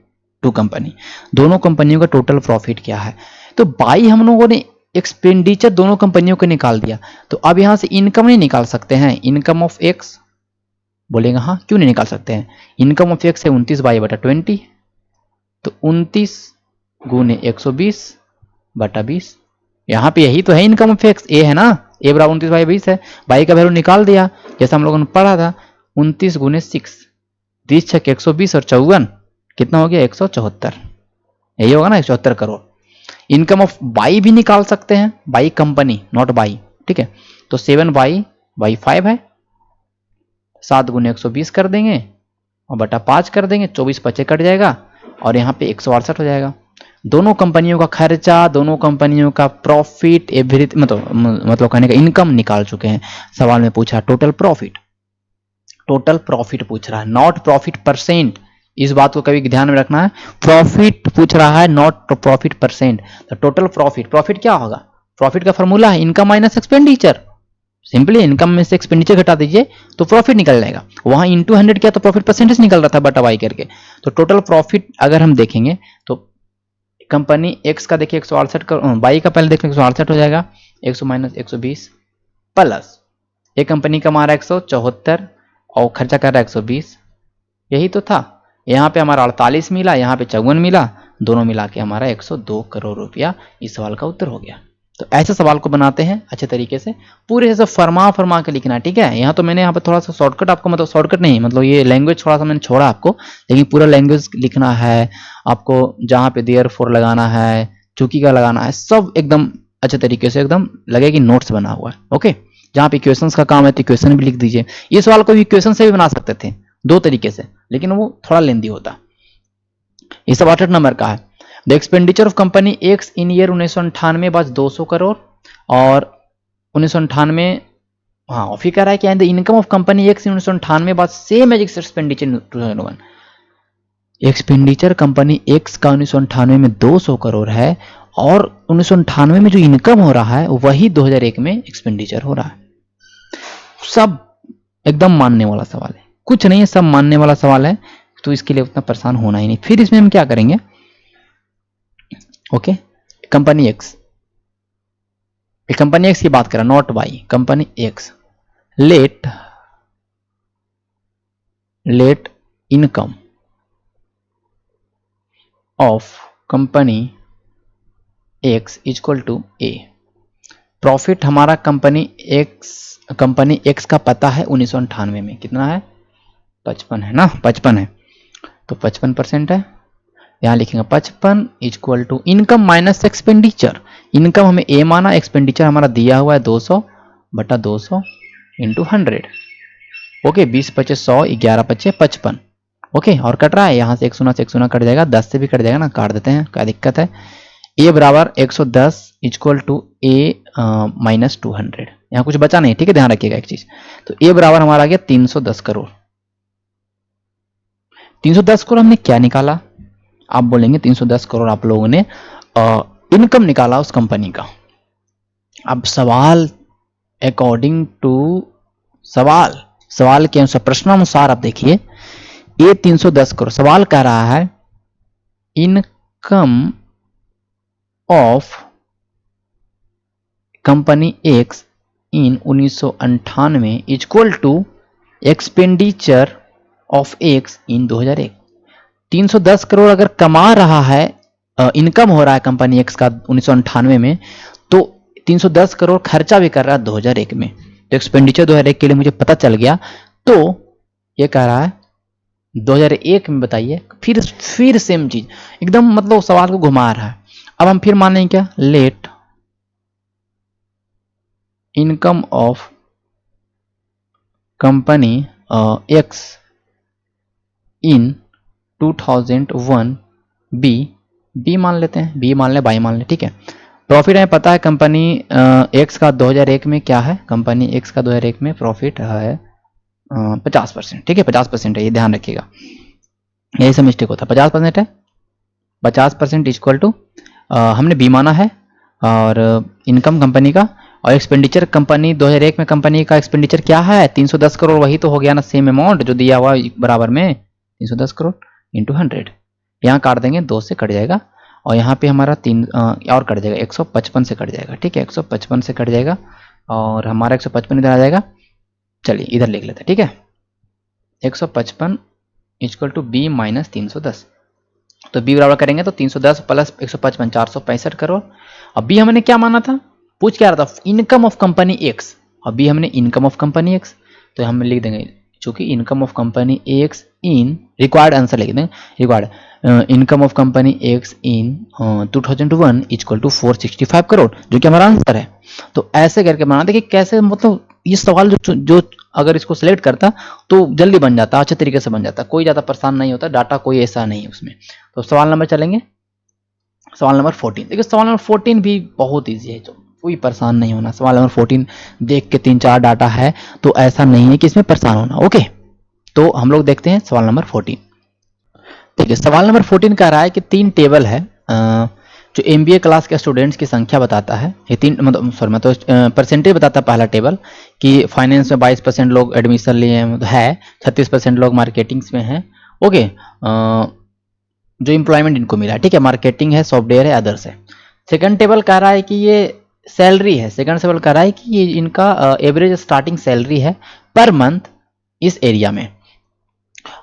two company, दोनों कंपनियों का टोटल प्रॉफिट क्या है, तो बाई हम लोगों ने एक्सपेंडिचर दोनों कंपनियों को निकाल दिया, तो अब यहां से इनकम नहीं निकाल सकते हैं, इनकम ऑफ एक्स, बोलेगा हाँ क्यों नहीं निकाल सकते हैं, इनकम ऑफ एक्स है 29/20, तो 29 गुने 120/20, यहां पे यही तो है इनकम ऑफ एक्स, ए है ना, ए बराबर 29/20 है, बाई का वैल्यू निकाल दिया जैसा हम लोगों ने पढ़ा था, 29 गुने 6, 30 छक 120 और 54 कितना हो गया 174, यही होगा ना 174 करोड़। इनकम ऑफ बाई भी निकाल सकते हैं, बाई कंपनी नॉट बाई, ठीक है, तो 7/5 है, 7 गुने 120 कर देंगे और बटा 5 कर देंगे, 24 पचे कट जाएगा और यहाँ पे 168 हो जाएगा। दोनों कंपनियों का खर्चा, दोनों कंपनियों का प्रॉफिट, एवरीथिंग मतलब कहने का इनकम निकाल चुके हैं। सवाल में पूछा टोटल प्रॉफिट, टोटल प्रॉफिट पूछ रहा है, नॉट प्रॉफिट परसेंट, इस बात को कभी ध्यान में रखना है, प्रॉफिट पूछ रहा है नॉट प्रॉफिट परसेंट। तो टोटल प्रॉफिट, प्रॉफिट क्या होगा, प्रॉफिट का फॉर्मूला है income minus expenditure, simply income में से एक्सपेंडिचर घटा दीजिए तो प्रॉफिट निकल जाएगा, वहां इंटू 100 किया तो प्रॉफिट परसेंटेज निकल रहा था बटा वाई करके, तो टोटल प्रॉफिट अगर हम देखेंगे तो कंपनी एक्स का देखिए 168 का, बाई का पहले देखिए 168 हो जाएगा, 100 माइनस 120 प्लस एक कंपनी कमा रहा है 174 और खर्चा कर रहा है 120, यही तो था, यहाँ पे हमारा 48 मिला, यहाँ पे 54 मिला, दोनों मिला के हमारा 102 करोड़ रुपया इस सवाल का उत्तर हो गया। तो ऐसे सवाल को बनाते हैं अच्छे तरीके से, पूरे से फरमा के लिखना, ठीक है। यहाँ तो मैंने यहाँ पे थोड़ा सा शॉर्टकट आपको, मतलब शॉर्टकट नहीं, मतलब ये लैंग्वेज थोड़ा सा मैंने छोड़ा आपको, लेकिन पूरा लैंग्वेज लिखना है आपको, जहाँ पे देयर फोर लगाना है, चूंकि का लगाना है, सब एकदम अच्छे तरीके से एकदम लगे कि नोट्स बना हुआ है, ओके। जहाँ पे इक्वेशंस का काम है तो इक्वेशन भी लिख दीजिए, ये सवाल को इक्वेशन से भी बना सकते थे दो तरीके से, लेकिन वो थोड़ा लेंदी होता। ये सब 8 नंबर का है। The expenditure of company X in year 1998 बस 200 करोड़ और 1998, हाँ और फिर कह रहा है कि the income of company X in 1998 बस same as expenditure 2001, expenditure company X का 1998 में 200 करोड़ है और 1998 में जो इनकम हो रहा है वही 2001 में एक्सपेंडिचर हो रहा है। सब एकदम मानने वाला सवाल है, कुछ नहीं है, सब मानने वाला सवाल है, तो इसके लिए उतना परेशान होना ही नहीं। फिर इसमें हम क्या करेंगे, okay, company X, company X की बात करें not Y, company X, let income of company X equal to A, profit हमारा कंपनी एक्स का पता है 1998 में कितना है 55 है ना, 55 है, तो 55% है, यहां लिखेंगे 55 equal to income minus expenditure, income हमें ए माना, एक्सपेंडिचर हमारा दिया हुआ है 200 बटा 200 इंटू 100, ओके, 20 पचे 100, 11 पचे 55, ओके, और कट रहा है यहाँ से 1 कट जाएगा, 10 से भी कट जाएगा ना, काट देते हैं, क्या दिक्कत है। ए बराबर 110 इक्वल टू ए माइनस 200, यहाँ कुछ बचा नहीं, ठीक है, ध्यान रखिएगा एक चीज, तो ए बराबर हमारा आ गया 310 करोड़। 310 करोड़ हमने क्या निकाला, आप बोलेंगे 310 करोड़ आप लोगों ने इनकम निकाला उस कंपनी का। अब सवाल अकॉर्डिंग टू सवाल के अनुसार, प्रश्नानुसार आप देखिए, ये 310 करोड़, सवाल कह रहा है income of company X in 1998 equal to expenditure of X in 2001। 310 crore अगर कमा रहा है, इनकम हो रहा है कंपनी एक्स का 1998 में, तो 310 करोड़ खर्चा भी कर रहा है 2001 में, तो एक्सपेंडिचर 2001 के लिए मुझे पता चल गया, तो ये कह रहा है 2001 में बताइए, फिर सेम चीज एकदम, मतलब सवाल को घुमा रहा है। अब हम फिर मान लेंगे क्या, let income of company X in 2001 be be मान लेते हैं, बी मान ले, बाई मान ले, ठीक है। प्रॉफिट हमें पता है कंपनी एक्स का 2001 में क्या है, कंपनी एक्स का 2001 में प्रॉफिट है 50%, ठीक है, 50% है, ये ध्यान रखिएगा, यही से मिस्टेक होता है, 50% है, 50% इक्वल टू हमने बी माना है, और इनकम कंपनी का, और एक्सपेंडिचर कंपनी 2001 में कंपनी का एक्सपेंडिचर क्या है 310 करोड़, वही तो हो गया ना, सेम अमाउंट जो दिया हुआ बराबर में 310 करोड़ इंटू 100, यहाँ काट देंगे, 2 से कट जाएगा, और यहाँ पे हमारा 3 और कट जाएगा, 155 से कट जाएगा, ठीक है, 155 से कट जाएगा, और हमारा 155 इधर आ जाएगा, चलिए इधर लिख लेते हैं, ठीक है, 155 इक्वल टू बी माइनस 310, तो बी बराबर करेंगे तो 310 प्लस 155 465 करोड़। अब बी हमने क्या माना था, पूछ क्या रहा था, इनकम ऑफ कंपनी एक्स, और बी हमने इनकम ऑफ कंपनी एक्स, तो हम लिख देंगे चूंकि income of company X in required answer लिख देंगे, required income of company X in 2001 equal to 465 crore, जो कि हमारा आंसर है। तो ऐसे करके बना देखिए कैसे, मतलब ये सवाल जो अगर इसको सिलेक्ट करता तो जल्दी बन जाता, अच्छे तरीके से बन जाता, कोई ज़्यादा परेशान नहीं होता, डाटा कोई ऐसा नहीं है उसमें। तो सवाल नंबर चलेंगे, सवाल नंबर 14, देखिए सवाल नंबर 14 भी बहुत ईजी है, तो कोई परेशान नहीं होना, सवाल नंबर 14 देख के 3-4 डाटा है तो ऐसा नहीं है कि इसमें परेशान होना, ओके। तो हम लोग देखते हैं सवाल नंबर 14, देखिए सवाल नंबर 14 कह रहा है कि 3 टेबल है जो एमबीए क्लास के स्टूडेंट्स की संख्या बताता है, ये 3 मतलब परसेंटेज बताता है पहला टेबल, कि फाइनेंस में 22% लोग एडमिशन लिए है, 36% लोग मार्केटिंग्स में हैं, ओके, जो एम्प्लॉयमेंट इनको मिला है, ठीक है, मार्केटिंग है, सॉफ्टवेयर है, अदर्स है। सेकंड टेबल कह रहा है कि ये सैलरी है, सेकंड टेबल कह रहा है कि ये इनका एवरेज स्टार्टिंग सैलरी है पर मंथ इस एरिया में,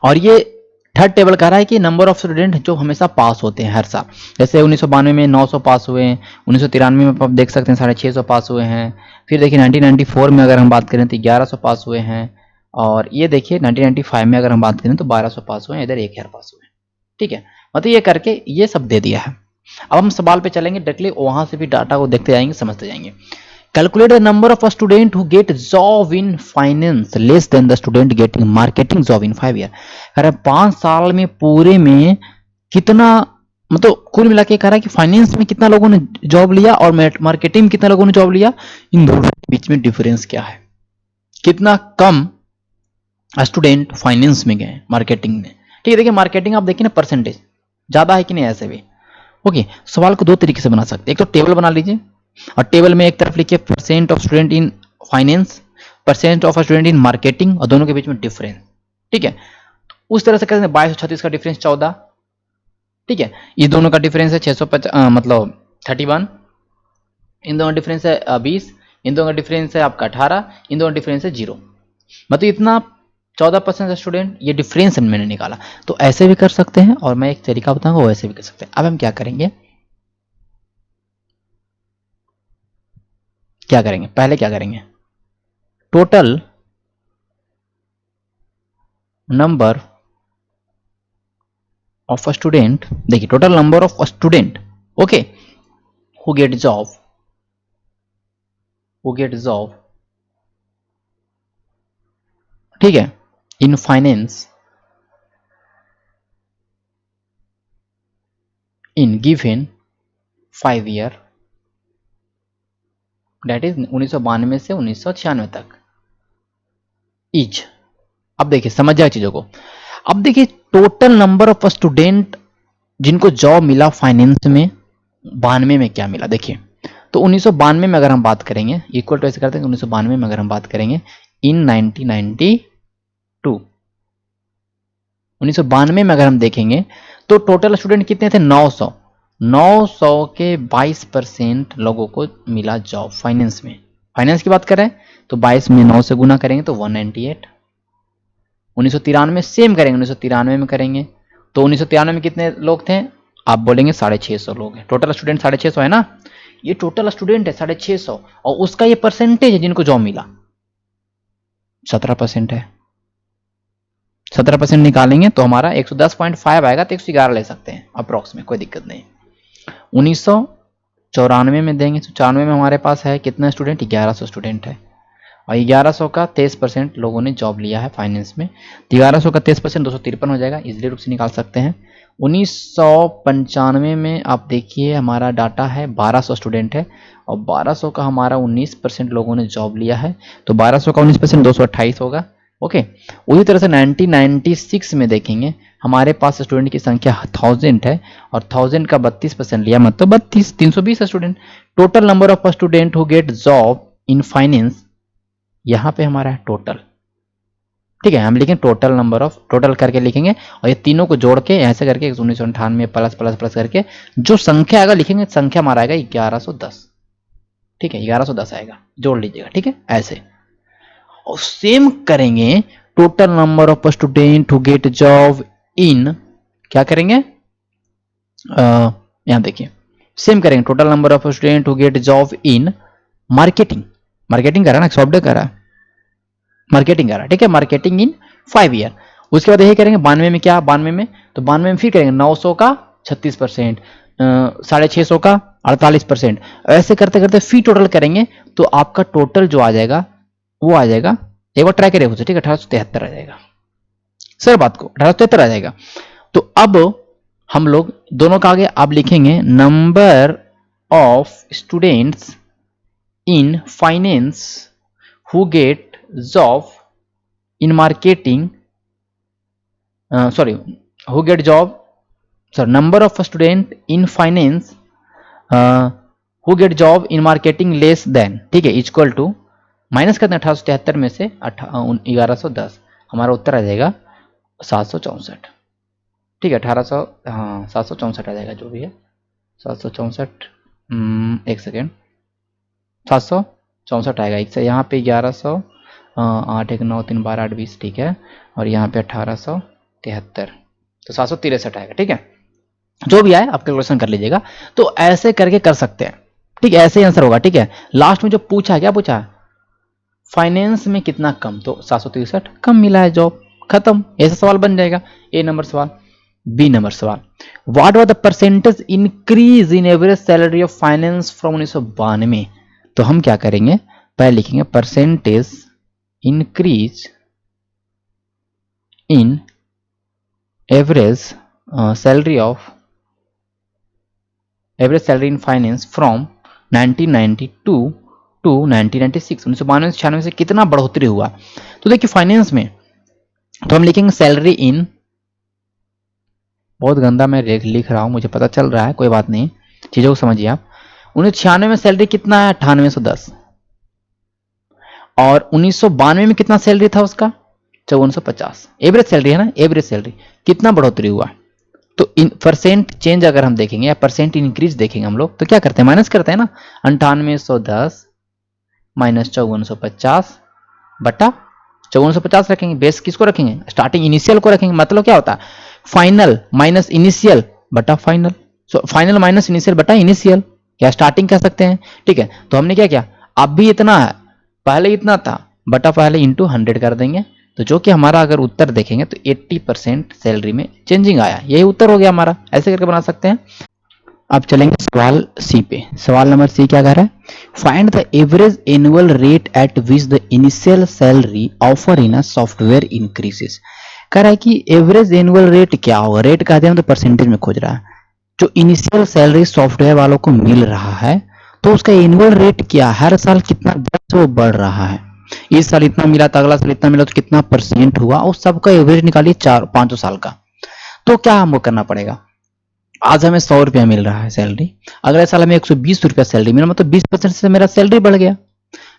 और ये थर्ड टेबल कह रहा है कि नंबर ऑफ स्टूडेंट जो हमेशा पास होते हैं हर साल, जैसे 1992 में 900 पास हुए हैं, 1993 में आप देख सकते हैं 650 पास हुए हैं, फिर देखिए 1994 में अगर हम बात करें तो 1100 पास हुए हैं, और ये देखिए 1995 में अगर हम बात करें तो 1200 पास हुए हैं, इधर 1000 पास हुए हैं, ठीक है, मतलब ये करके ये सब दे दिया है। अब हम सवाल पे चलेंगे डायरेक्टली, वहां से भी डाटा को देखते जाएंगे, समझते जाएंगे। Calculate the number of student who get job in finance less than the student getting marketing job in 5 year. अरे 5 साल में पूरे में कितना, मतलब कुल मिला के कह रहा है कि फाइनेंस में कितना लोगों ने जॉब लिया और मार्केटिंग में कितना लोगों ने जॉब लिया, इन दोनों के बीच में डिफरेंस क्या है, कितना कम स्टूडेंट फाइनेंस में गए मार्केटिंग में, ठीक है। देखिए मार्केटिंग आप देखिए ना परसेंटेज ज्यादा है कि नहीं, ऐसे भी ओके। सवाल को 2 तरीके से बना सकते हैं, एक तो टेबल बना लीजिए, और टेबल में एक तरफ लिखिए percent of student in finance, percent of student in marketing, और दोनों के बीच में डिफरेंस, ठीक है। उस तरह से कहते हैं 22 और 36 का डिफरेंस 14, ठीक है, ये दोनों का डिफरेंस है 650 मतलब 31, इन दोनों डिफरेंस है 20, इन दोनों का डिफरेंस है आपका 18, इन दोनों डिफरेंस है 0, मतलब इतना 14% स्टूडेंट, ये डिफरेंस मैंने निकाला। तो ऐसे भी कर सकते हैं, और मैं एक तरीका बताऊंगा वैसे भी कर सकते हैं। अब हम क्या करेंगे, पहले क्या करेंगे, टोटल नंबर ऑफ स्टूडेंट, देखिए total number of student, okay, who get job, ठीक है, in finance in given 5 year, that is 1992 से 1996 तक इच। अब देखिए समझ जाए चीजों को, अब देखिए टोटल नंबर ऑफ स्टूडेंट जिनको जॉब मिला फाइनेंस में 92 में क्या मिला, देखिए तो 1992 में अगर हम बात करेंगे, इक्वल टू ऐसे करते हैं 1992 में अगर हम बात करेंगे इन 1992, 1992 में अगर हम देखेंगे तो टोटल स्टूडेंट कितने थे, 900 के 22% लोगों को मिला जॉब फाइनेंस में, फाइनेंस की बात करें तो 22 में 9 से गुना करेंगे तो 198, 1993 सेम करेंगे, 1993 में करेंगे तो 1993 में कितने लोग थे, आप बोलेंगे 650 लोग हैं, टोटल स्टूडेंट 650 है ना, ये टोटल स्टूडेंट है 650, और उसका ये परसेंटेज है जिनको जॉब मिला 17% है, 17% निकालेंगे तो हमारा 110.5 आएगा, तो 111 ले सकते हैं अप्रोक्स में, कोई दिक्कत नहीं। 1994 में देंगे तो 94 में हमारे पास है कितना स्टूडेंट, 1100 स्टूडेंट है, और 1100 का 23% लोगों ने जॉब लिया है फाइनेंस में, 1100 का 23% 253 हो जाएगा, इजिली रूप से निकाल सकते हैं। 1995 में आप देखिए हमारा डाटा है 1200 स्टूडेंट है और 1200 का हमारा 19% लोगों ने जॉब लिया है, तो 1200 का 19% 228 होगा। ओके, उसी तरह से 1996 में देखेंगे हमारे पास स्टूडेंट की संख्या 1000 है और 1000 का 32% लिया, मतलब 320 student. Total number of student who get job in finance, यहाँ पे हमारा है टोटल, ठीक है, हम लिखेंगे टोटल नंबर ऑफ, टोटल करके लिखेंगे और ये तीनों को जोड़ के ऐसे करके 1998 प्लस प्लस प्लस करके जो संख्या आएगा लिखेंगे, संख्या हमारा आएगा 1110, ठीक है, 1110 आएगा, जोड़ लीजिएगा, ठीक है, ऐसे। और सेम करेंगे total number of student who get job in, क्या करेंगे, यहां देखिए सेम करेंगे total number of student who get job in marketing, marketing करा ना, सॉफ्टवेयर करा, मार्केटिंग करा, ठीक है, मार्केटिंग इन 5 ईयर। उसके बाद यही करेंगे 92 में, क्या 92 में, तो 92 में फिर करेंगे 900 का 36%, 650 का 48%, ऐसे करते करते फिर टोटल करेंगे तो आपका टोटल जो आ जाएगा वो आ जाएगा, एक बार ट्राई करिए उसे, ठीक है, 1873 आ जाएगा, सर बात को 1873 आ जाएगा। तो अब हम लोग दोनों का आगे आप लिखेंगे number of students in finance who get job in marketing, sorry, who get job, sorry, number of student in finance who get job in marketing less than, ठीक है, इक्वल टू, माइनस करते हैं 1873 में से 1110, हमारा उत्तर आ जाएगा 764, ठीक है, 1800, हाँ 764 आ जाएगा, जो भी है 764, एक सेकेंड, 764 आएगा, एक से यहाँ पे 1100, 8 1 9 3 12 8 20, ठीक है, और यहाँ पे 1873, तो 763 आएगा, ठीक है, जो भी आए आप कैलकुलेशन कर लीजिएगा। तो ऐसे करके कर सकते हैं, ठीक है, ऐसे ही आंसर होगा, ठीक है। लास्ट में जो पूछा, क्या पूछा, फाइनेंस में कितना कम, तो 763 कम मिला है जॉब, खत्म, ऐसा सवाल बन जाएगा। ए नंबर सवाल। बी नंबर सवाल, what was the percentage increase in average salary of finance from 1992, तो हम क्या करेंगे, पहले लिखेंगे percentage increase in average salary of, average salary in finance from 1992 to 1996, 1992 से कितना बढ़ोतरी हुआ। तो देखिए फाइनेंस में तो हम लिखेंगे सैलरी इन, बहुत गंदा मैं लिख रहा हूं, मुझे पता चल रहा है, कोई बात नहीं, चीजों को समझिए आप। 1996 में सैलरी कितना है, 9810, और 1992 में कितना सैलरी था उसका, 5450, एवरेज सैलरी है ना, एवरेज सैलरी कितना बढ़ोतरी हुआ। तो इन परसेंट चेंज अगर हम देखेंगे या परसेंट इंक्रीज देखेंगे हम लोग, तो क्या करते हैं, माइनस करते हैं ना, 9810 माइनस 5450 बटा 5450 रखेंगे, बेस किसको रखेंगे, स्टार्टिंग इनिशियल को रखेंगे, मतलब क्या होता है, फाइनल माइनस इनिशियल बटा फाइनल, फाइनल माइनस इनिशियल बटा इनिशियल, या स्टार्टिंग कह सकते हैं, ठीक है। तो हमने क्या किया, अब भी इतना है, पहले इतना था, बटा पहले इंटू 100 कर देंगे, तो जो कि हमारा अगर उत्तर देखेंगे तो 80% सैलरी में चेंजिंग आया, यही उत्तर हो गया हमारा, ऐसे करके बना सकते हैं। अब चलेंगे सवाल सी पे, सवाल नंबर सी क्या कह रहा है, find the average annual rate at which the initial salary offer in a software increases. कह रहा है कि एवरेज एनुअल रेट क्या होगा, रेट कहते हैं तो परसेंटेज में खोज रहा है, जो इनिशियल सैलरी सॉफ्टवेयर वालों को मिल रहा है तो उसका एनुअल रेट क्या, हर साल कितना दर से वो बढ़ रहा है, इस साल इतना मिला था, अगला साल इतना मिला, तो कितना परसेंट हुआ, उस सबका एवरेज निकालिए 4-5 साल का। तो क्या हमको करना पड़ेगा, आज हमें 100 रुपया मिल रहा है सैलरी, अगले साल हमें 120 रुपया सैलरी मिला, मतलब 20% से मेरा सैलरी बढ़ गया,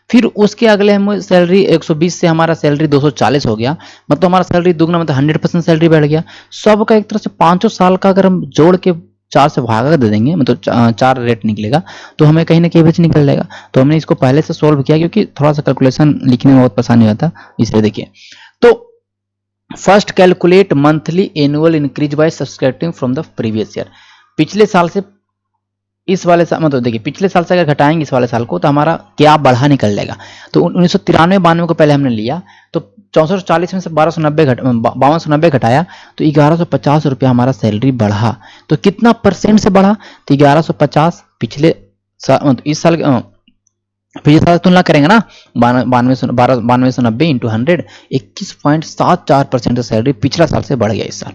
फिर उसके अगले हम सैलरी 120 से हमारा सैलरी 240 हो गया, मतलब हमारा सैलरी दुगना, मतलब 100% सैलरी बढ़ गया। सबका एक तरह से 5 साल का अगर हम जोड़ के 4 से भागा दे देंगे, मतलब 4 रेट निकलेगा, तो हमें कहीं ना कहीं एवरेज निकल जाएगा। तो हमने इसको पहले से सोल्व किया, क्योंकि थोड़ा सा कैलकुलेशन लिखने में बहुत परेशानी होता, इसलिए देखिए। तो first calculate monthly annual increase by subtracting from the previous year, पिछले साल से इस वाले साल, मतलब देखिए पिछले साल से अगर घटाएंगे इस वाले साल को तो हमारा क्या बढ़ा निकल जाएगा। तो 1993-92 को पहले हमने लिया, तो 6440 में से 5290 घटाया, तो 1150 रुपया हमारा सैलरी बढ़ा। तो कितना परसेंट से बढ़ा, तो 1150 पिछले साल, इस साल पिछले साल तुलना करेंगे ना, 9290 इंटू 100, 21.74% सैलरी पिछला साल से बढ़ गया इस साल,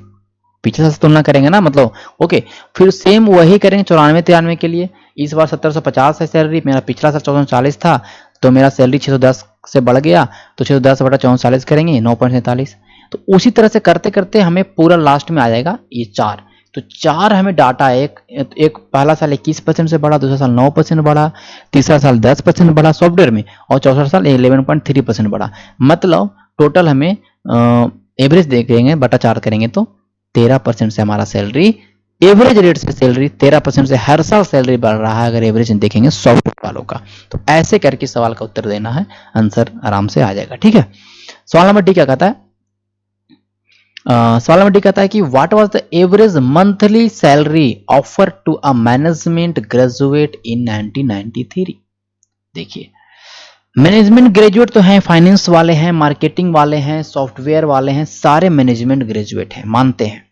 पिछले साल से तुलना करेंगे ना, मतलब ओके। फिर सेम वही करेंगे 94-93 के लिए। इस बार 1750 है सैलरी, मेरा पिछला साल 1440 था, तो मेरा सैलरी 610 से बढ़ गया, तो 610 बटा 440 करेंगे 9.47। तो उसी तरह से करते करते हमें पूरा लास्ट में आ जाएगा ये 4। तो 4 हमें डाटा एक पहला साल 21% से बढ़ा, दूसरा साल 9% बढ़ा, तीसरा साल 10% बढ़ा सॉफ्टवेयर में, और चौथा साल 11.3% बढ़ा। मतलब टोटल हमें एवरेज देखेंगे बटा 4 करेंगे तो 13% से हमारा सैलरी, एवरेज रेट से सैलरी 13% से हर साल सैलरी बढ़ रहा है अगर एवरेज देखेंगे सॉफ्टवेयर वालों का। तो ऐसे करके सवाल का उत्तर देना है, आंसर आराम से आ जाएगा। ठीक है, सवाल नंबर डी क्या कहता है? सवाल नंबर डी कहता है कि what was the average monthly salary offer to a management graduate in 1993। देखिए, मैनेजमेंट ग्रेजुएट तो हैं, फाइनेंस वाले हैं, मार्केटिंग वाले हैं, सॉफ्टवेयर वाले हैं, सारे मैनेजमेंट ग्रेजुएट हैं, मानते हैं।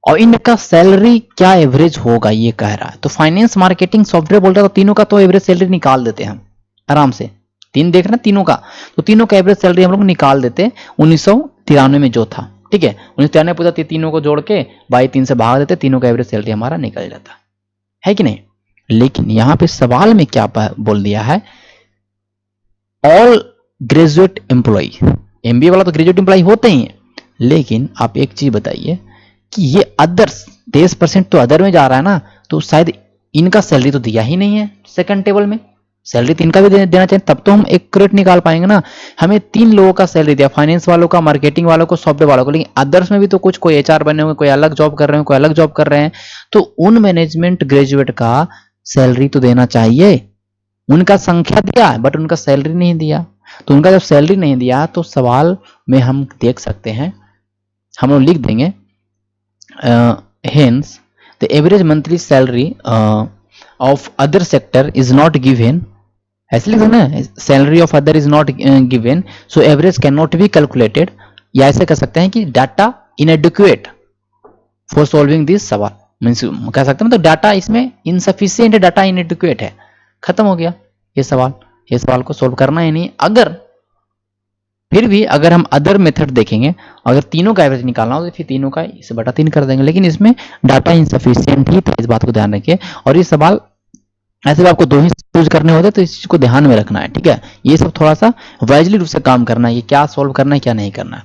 और इनका सैलरी क्या एवरेज होगा ये कह रहा है। तो फाइनेंस, मार्केटिंग, सॉफ्टवेयर बोल रहा है, तो तीनों का तो एवरेज सैलरी निकाल देते हैं हम आराम से। तीन देख रहे हैं तीनों का, तो तीनों का एवरेज सैलरी हम लोग निकाल देते 1993 में जो था। ठीक है, 1993 पूछा, तीनों को जोड़ के बाई 3 से भाग देते, तीनों का एवरेज सैलरी हमारा निकल जाता है कि नहीं। लेकिन यहां पे सवाल में क्या बोल दिया है, ऑल ग्रेजुएट एम्प्लॉई। एमबीए वाला तो ग्रेजुएट एम्प्लॉई होते ही हैं, लेकिन आप एक चीज बताइए कि ये अदर्स 10% तो अदर में जा रहा है ना, तो शायद इनका सैलरी तो दिया ही नहीं है सेकंड टेबल में, सैलरी तो इनका भी देना चाहिए, तब तो हम एक्यूरेट निकाल पाएंगे ना। हमें 3 लोगों का सैलरी दिया, फाइनेंस वालों का, मार्केटिंग वालों को, सॉफ्टवेयर वालों को, लेकिन अदर्स में भी तो कुछ, कोई एचआर बने हुए, कोई अलग जॉब कर रहे हैं, कोई अलग जॉब कर रहे हैं, तो उन मैनेजमेंट ग्रेजुएट का सैलरी तो देना चाहिए। उनका संख्या दिया है बट उनका सैलरी नहीं दिया, तो उनका जब सैलरी नहीं दिया तो सवाल में हम देख सकते हैं, हम लोग लिख देंगे hence the average monthly salary of other sector is not given। ऐसे लिख देना, salary of other is not given, so average can not be calculated. या ऐसे कह सकते हैं कि डाटा इनएडिक्वेट फॉर सॉल्विंग दिस सवाल, मीन्स कह सकते हैं मतलब डाटा इसमें इनसफिशियंट है, डाटा इनएडिक्वेट है, खत्म हो गया ये सवाल। ये सवाल को सोल्व करना ही नहीं। अगर फिर भी अगर हम अदर मेथड देखेंगे, अगर तीनों का एवरेज निकालना हो तो फिर तीनों का इसे बटा 3 कर देंगे, लेकिन इसमें डाटा इनसफिशियंट ही था, इस बात को ध्यान रखिए। और ये सवाल ऐसे भी आपको 2 ही चूज करने होते, तो इस चीज को ध्यान में रखना है। ठीक है, ये सब थोड़ा सा वाइजली रूप से काम करना है, ये क्या सोल्व करना है क्या नहीं करना है।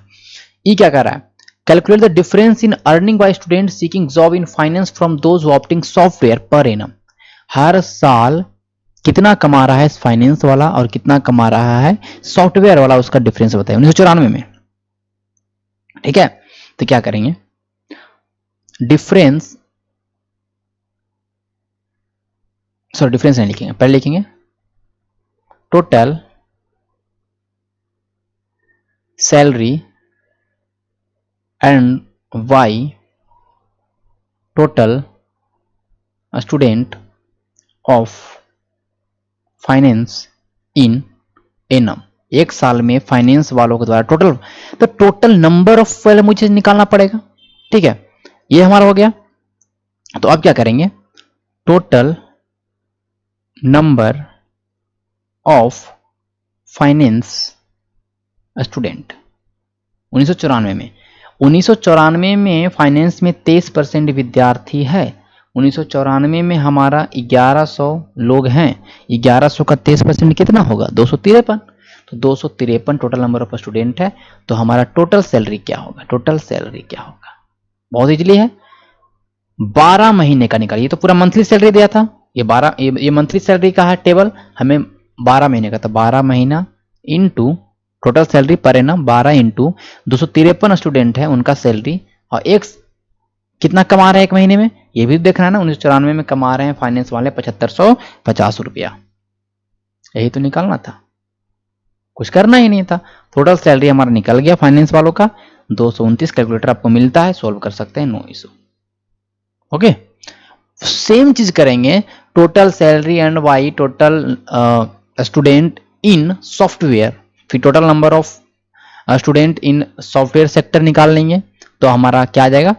ये क्या कर रहा है, calculate the difference in earning by student seeking job in finance from those opting software per annum. हर साल कितना कमा रहा है फाइनेंस वाला और कितना कमा रहा है सॉफ्टवेयर वाला, उसका डिफरेंस बताइए 1994 में। ठीक है, तो क्या करेंगे, डिफरेंस नहीं लिखेंगे, पहले लिखेंगे total salary and Y total student of finance in एनम। एक साल में फाइनेंस वालों के द्वारा टोटल, तो टोटल नंबर ऑफ पहले मुझे निकालना पड़ेगा। ठीक है, ये हमारा हो गया। तो अब क्या करेंगे, total number of finance student 1994 में फाइनेंस में 23% विद्यार्थी है। 1994 में हमारा 1100 लोग हैं, 1100 का 23% कितना होगा 253। तो 253 टोटल नंबर ऑफ स्टूडेंट है। तो हमारा टोटल सैलरी क्या होगा, टोटल सैलरी क्या होगा, बहुत इजली है, 12 महीने का निकालिए। तो पूरा मंथली सैलरी दिया था, ये मंथली सैलरी का है टेबल, हमें 12 महीने का, तो 12 महीना into total salary per annum 12 into 253 student है उनका सैलरी, और एक कितना कमा रहे हैं एक महीने में, ये भी देखना है ना। 1994 में कमा रहे हैं फाइनेंस वाले 7550 रुपया, यही तो निकालना था, कुछ करना ही नहीं था। टोटल सैलरी हमारा निकल गया फाइनेंस वालों का 229। कैलकुलेटर आपको मिलता है, सोल्व कर सकते हैं, नो इशू। ओके, सेम चीज करेंगे, total salary and Y total student in software, फिर total number of student in software sector निकाल लेंगे। तो हमारा क्या आ जाएगा,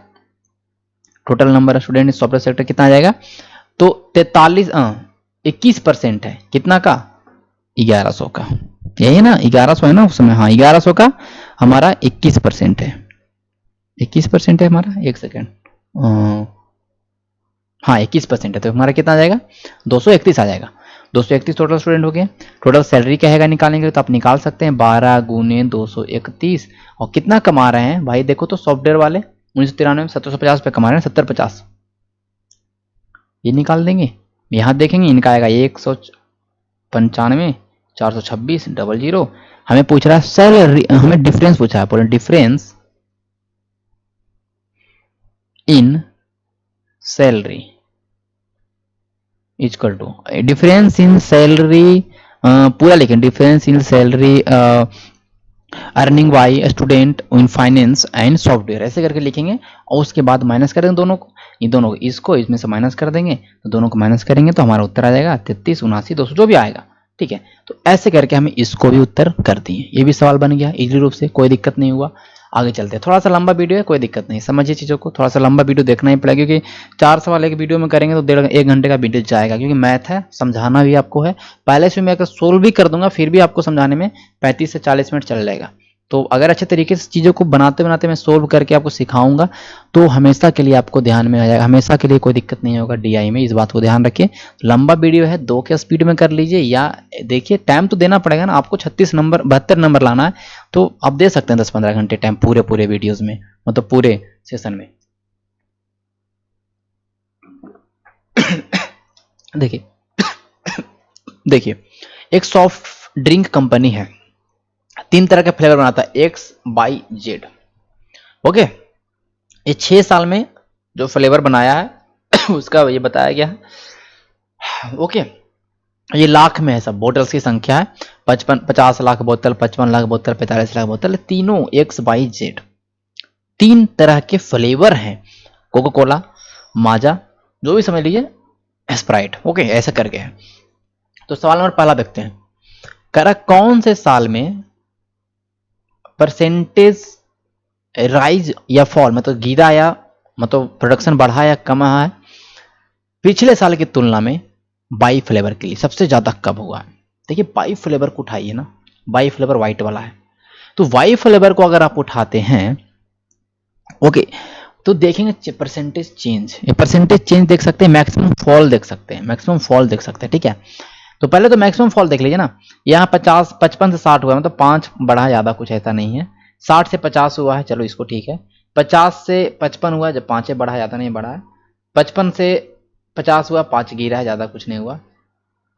total number of student in software sector कितना आ जाएगा, तो 21% है, कितना का 1100 का, यही है ना 1100 है ना उस समय, हाँ 1100 का हमारा 21% है। 21% है हमारा, एक सेकेंड, हाँ 21% है, तो हमारा कितना आ जाएगा, 231 आ जाएगा। 231 टोटल स्टूडेंट हो गए। टोटल सैलरी क्या है निकालेंगे तो आप निकाल सकते हैं 12 गुने 231। और कितना कमा रहे हैं भाई, देखो तो सॉफ्टवेयर वाले 1993 में 1750 पे कमा रहे हैं, 70-50 ये निकाल देंगे। यहाँ देखेंगे इनका आएगा 195 426 00। हमें पूछ रहा है सैलरी, हमें डिफरेंस पूछा है, बोले difference in salary equal to difference in salary, पूरा लिखें, difference in salary earning by student in finance and software, ऐसे करके लिखेंगे। और उसके बाद माइनस करेंगे दोनों को, ये दोनों को, इसको इसमें से माइनस कर देंगे, तो दोनों को माइनस करेंगे तो हमारा उत्तर आ जाएगा 33 79 200 जो भी आएगा। ठीक है, तो ऐसे करके हमें इसको भी उत्तर कर दिए। ये भी सवाल बन गया इजीली रूप से, कोई दिक्कत नहीं हुआ। आगे चलते हैं, थोड़ा सा लंबा वीडियो है, कोई दिक्कत नहीं, समझिए चीज़ों को, थोड़ा सा लंबा वीडियो देखना ही पड़ेगा, क्योंकि 4 सवाल एक वीडियो में करेंगे तो 1.5 घंटे का वीडियो जाएगा, क्योंकि मैथ है, समझाना भी आपको है। पहले से मैं अगर सोल्व भी कर दूंगा फिर भी आपको समझाने में 35 से 40 मिनट चल जाएगा। तो अगर अच्छे तरीके से चीज़ों को बनाते बनाते मैं सोल्व करके आपको सिखाऊंगा तो हमेशा के लिए आपको ध्यान में आ जाएगा, हमेशा के लिए कोई दिक्कत नहीं होगा डीआई में, इस बात को ध्यान रखिए। लंबा वीडियो है, 2 के स्पीड में कर लीजिए, या देखिए टाइम तो देना पड़ेगा ना आपको, 36 नंबर 72 नंबर लाना है, तो आप दे सकते हैं 10-15 घंटे टाइम पूरे वीडियोज में, मतलब पूरे सेशन में। देखिए एक सॉफ्ट ड्रिंक कंपनी है, 3 तरह के फ्लेवर बनाता है, एक्स वाई जेड। ओके, ये 6 साल में जो फ्लेवर बनाया है उसका ये बताया गया है। ओके, ये लाख में है, सब बोतल्स की संख्या है 50 लाख बोतल, 55 लाख बोतल, 45 लाख बोतल, तीनों एक्स वाई जेड, 3 तरह के फ्लेवर हैं, कोका कोला, माजा, जो भी समझ लीजिए, स्प्राइट। ओके, ऐसा करके है। तो सवाल नंबर पहला देखते हैं, करा कौन से साल में परसेंटेज राइज या फॉल, मतलब गिरा या मतलब प्रोडक्शन बढ़ा या कम है पिछले साल की तुलना में बाई फ्लेवर के लिए, सबसे ज्यादा कब हुआ है। देखिए बाई फ्लेवर को उठाइए ना, बाई फ्लेवर व्हाइट वाला है, तो वाई फ्लेवर को अगर आप उठाते हैं ओके, तो देखेंगे परसेंटेज चेंज, ये परसेंटेज चेंज देख सकते हैं, मैक्सिमम फॉल देख सकते हैं, मैक्सिमम फॉल देख सकते हैं। ठीक है, तो पहले तो मैक्सिमम फॉल देख लीजिए ना, यहाँ 55 से 60 हुआ, मतलब 5 बढ़ा, ज्यादा कुछ ऐसा नहीं है। 60 से 50 हुआ है, चलो इसको ठीक है। 50 से 55 हुआ, जब 5 बढ़ा, ज्यादा नहीं बढ़ा है। 55 से 50 हुआ, 5 गिरा है, ज्यादा कुछ नहीं हुआ।